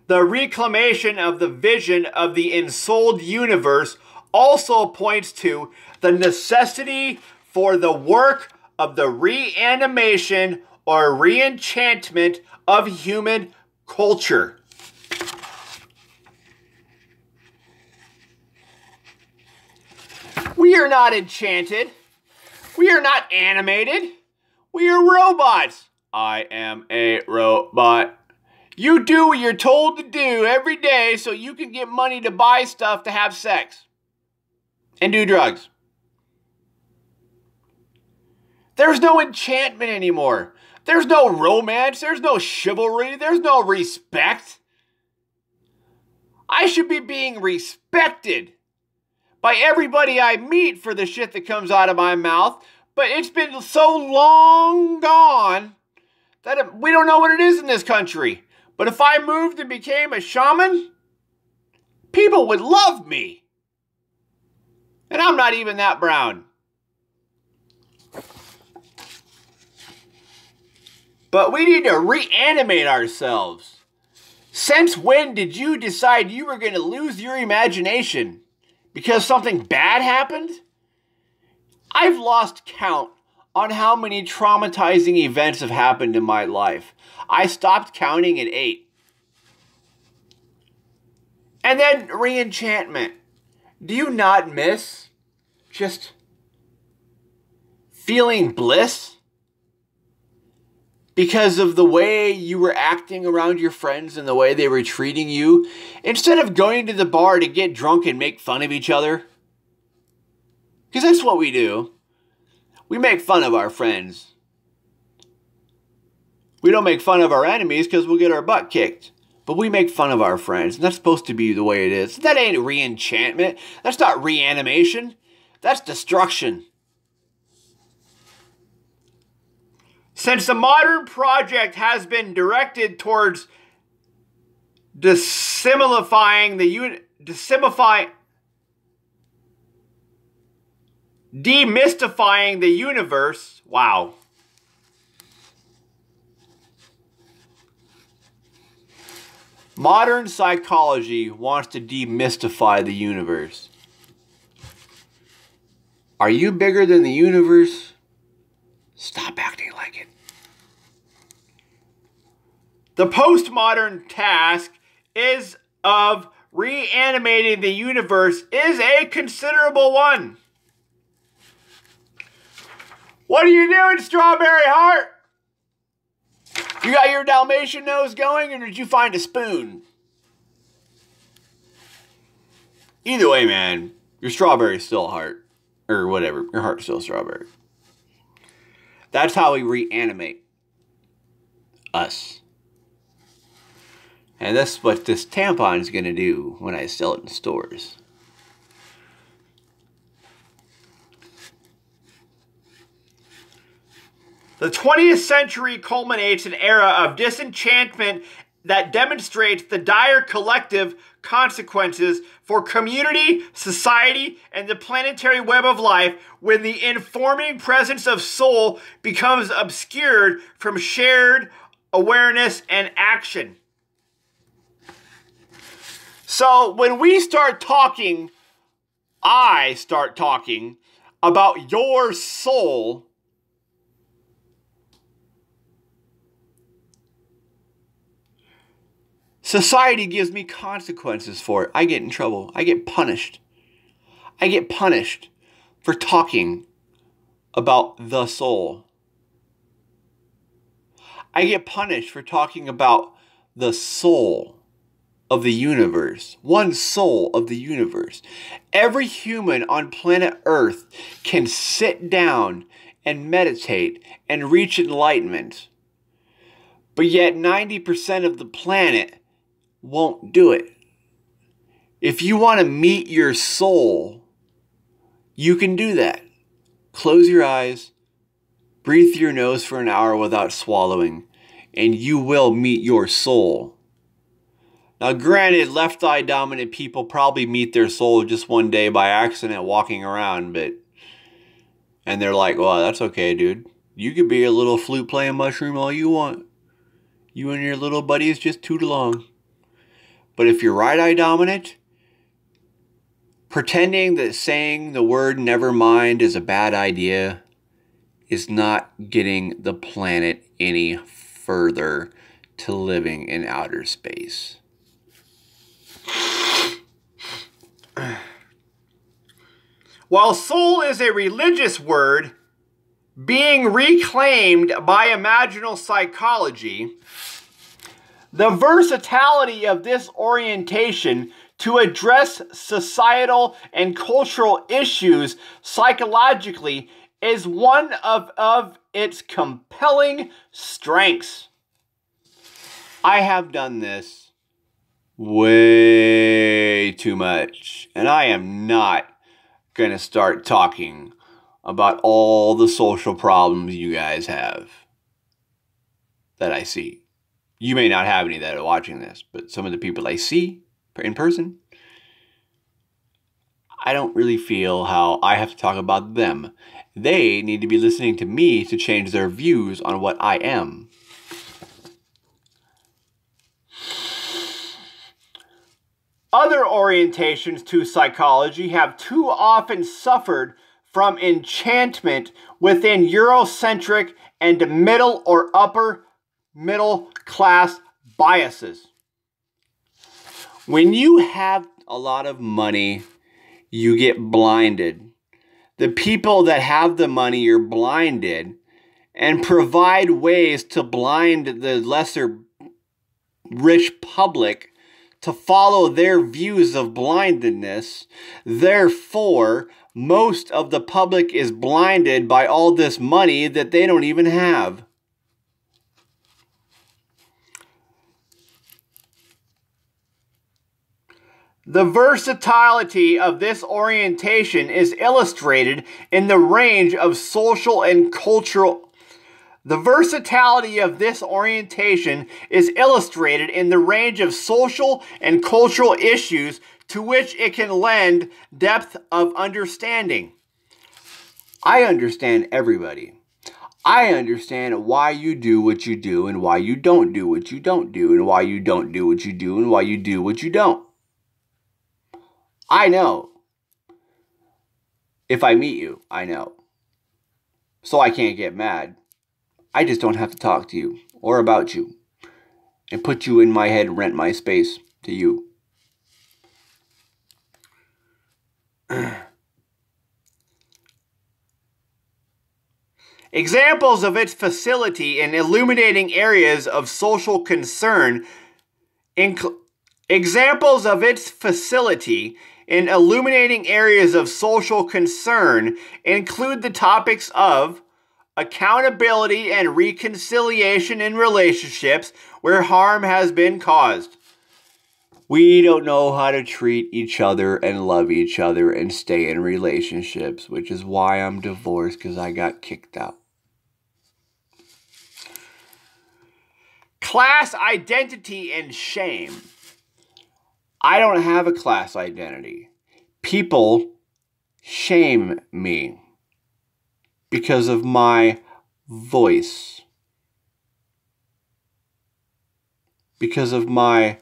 The reclamation of the vision of the ensouled universe also points to the necessity for the work of the reanimation or reenchantment of human culture. We are not enchanted. We are not animated. We are robots. I am a robot. You do what you're told to do every day so you can get money to buy stuff to have sex and do drugs. There's no enchantment anymore. There's no romance. There's no chivalry. There's no respect. I should be being respected by everybody I meet for the shit that comes out of my mouth, but it's been so long gone that we don't know what it is in this country. But if I moved and became a shaman, people would love me. And I'm not even that brown. But we need to reanimate ourselves. Since when did you decide you were going to lose your imagination? Because something bad happened? I've lost count on how many traumatizing events have happened in my life. I stopped counting at 8. And then reenchantment. Do you not miss just feeling bliss? Because of the way you were acting around your friends and the way they were treating you, instead of going to the bar to get drunk and make fun of each other. Because that's what we do. We make fun of our friends. We don't make fun of our enemies because we'll get our butt kicked. But we make fun of our friends. And that's supposed to be the way it is. That ain't re-enchantment. That's not reanimation. That's destruction. Since the modern project has been directed towards demystifying the universe. Wow. Modern psychology wants to demystify the universe. Are you bigger than the universe? Stop acting like it. The postmodern task is of reanimating the universe is a considerable one. What are you doing, Strawberry Heart? You got your Dalmatian nose going, or did you find a spoon? Either way, man, your strawberry's still a heart. Or whatever, your heart's still a strawberry. That's how we reanimate us. And that's what this tampon is going to do when I sell it in stores. The 20th century culminates an era of disenchantment that demonstrates the dire collective consequences for community, society, and the planetary web of life when the informing presence of soul becomes obscured from shared awareness and action. So when we start talking, I start talking about your soul, society gives me consequences for it. I get in trouble. I get punished. I get punished for talking about the soul. I get punished for talking about the soul of the universe. One soul of the universe. Every human on planet Earth can sit down and meditate and reach enlightenment. But yet 90% of the planet won't do it. If you want to meet your soul, you can do that. Close your eyes, breathe through your nose for an hour without swallowing, and you will meet your soul. Now granted, left eye dominant people probably meet their soul just one day by accident walking around, and they're like, well, that's okay, dude. You could be a little flute playing mushroom all you want. You and your little buddies just toot along. But if you're right eye dominant, pretending that saying the word never mind is a bad idea is not getting the planet any further to living in outer space. While soul is a religious word, being reclaimed by Imaginal Psychology, the versatility of this orientation to address societal and cultural issues psychologically is one of its compelling strengths. I have done this way too much, and I am not going to start talking about all the social problems you guys have that I see. You may not have any that are watching this, but some of the people I see in person, I don't really feel how I have to talk about them. They need to be listening to me to change their views on what I am. Other orientations to psychology have too often suffered from enchantment within Eurocentric and middle or upper middle class biases. When you have a lot of money, you get blinded. The people that have the money are blinded and provide ways to blind the lesser rich public to follow their views of blindedness. Therefore, most of the public is blinded by all this money that they don't even have. The versatility of this orientation is illustrated in the range of social and cultural. The versatility of this orientation is illustrated in the range of social and cultural issues to which it can lend depth of understanding. I understand everybody. I understand why you do what you do and why you don't do what you don't do and why you don't do what you do and why you do what you don't. I know. If I meet you, I know. So I can't get mad. I just don't have to talk to you or about you and put you in my head and rent my space to you. Examples of its facility in illuminating areas of social concern Examples of its facility in illuminating areas of social concern include the topics of accountability and reconciliation in relationships where harm has been caused. We don't know how to treat each other and love each other and stay in relationships, which is why I'm divorced, because I got kicked out. Class identity and shame. I don't have a class identity. People shame me because of my voice, because of my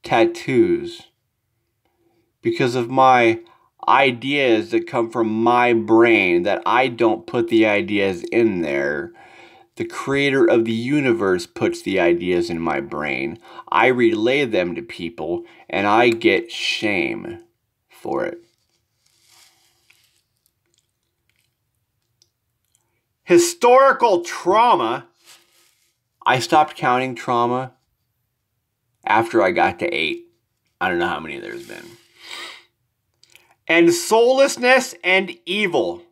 tattoos, because of my ideas that come from my brain, that I don't put the ideas in there. The creator of the universe puts the ideas in my brain. I relay them to people, and I get shame for it. Historical trauma. I stopped counting trauma after I got to 8. I don't know how many there's been. And soullessness and evil.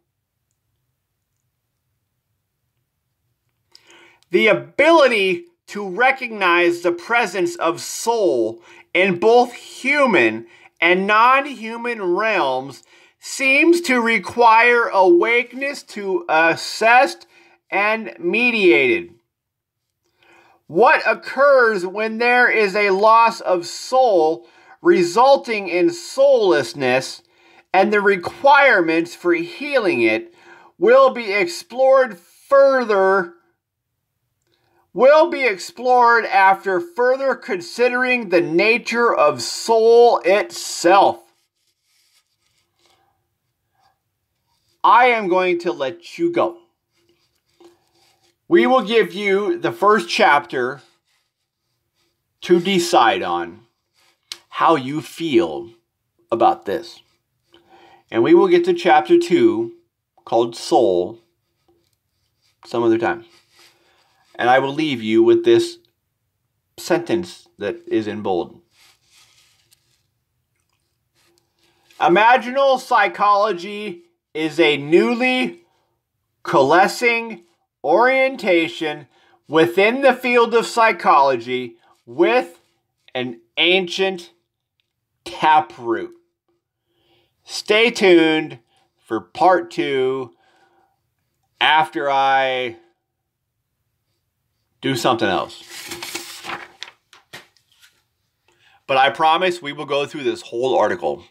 The ability to recognize the presence of soul in both human and non-human realms seems to require awakeness to assessed and mediated. What occurs when there is a loss of soul resulting in soullessness and the requirements for healing it will be explored after further considering the nature of soul itself. I am going to let you go. We will give you the first chapter to decide on how you feel about this. And we will get to chapter 2, called Soul, some other time. And I will leave you with this sentence that is in bold. Imaginal psychology is a newly coalescing orientation within the field of psychology with an ancient taproot. Stay tuned for part 2 after I do something else. But I promise we will go through this whole article.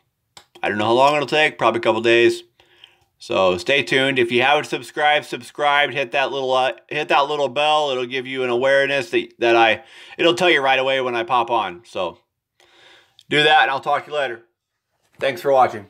I don't know how long it'll take, probably a couple days. So stay tuned. If you haven't subscribed, hit that little bell. It'll give you an awareness it'll tell you right away when I pop on. So do that and I'll talk to you later. Thanks for watching.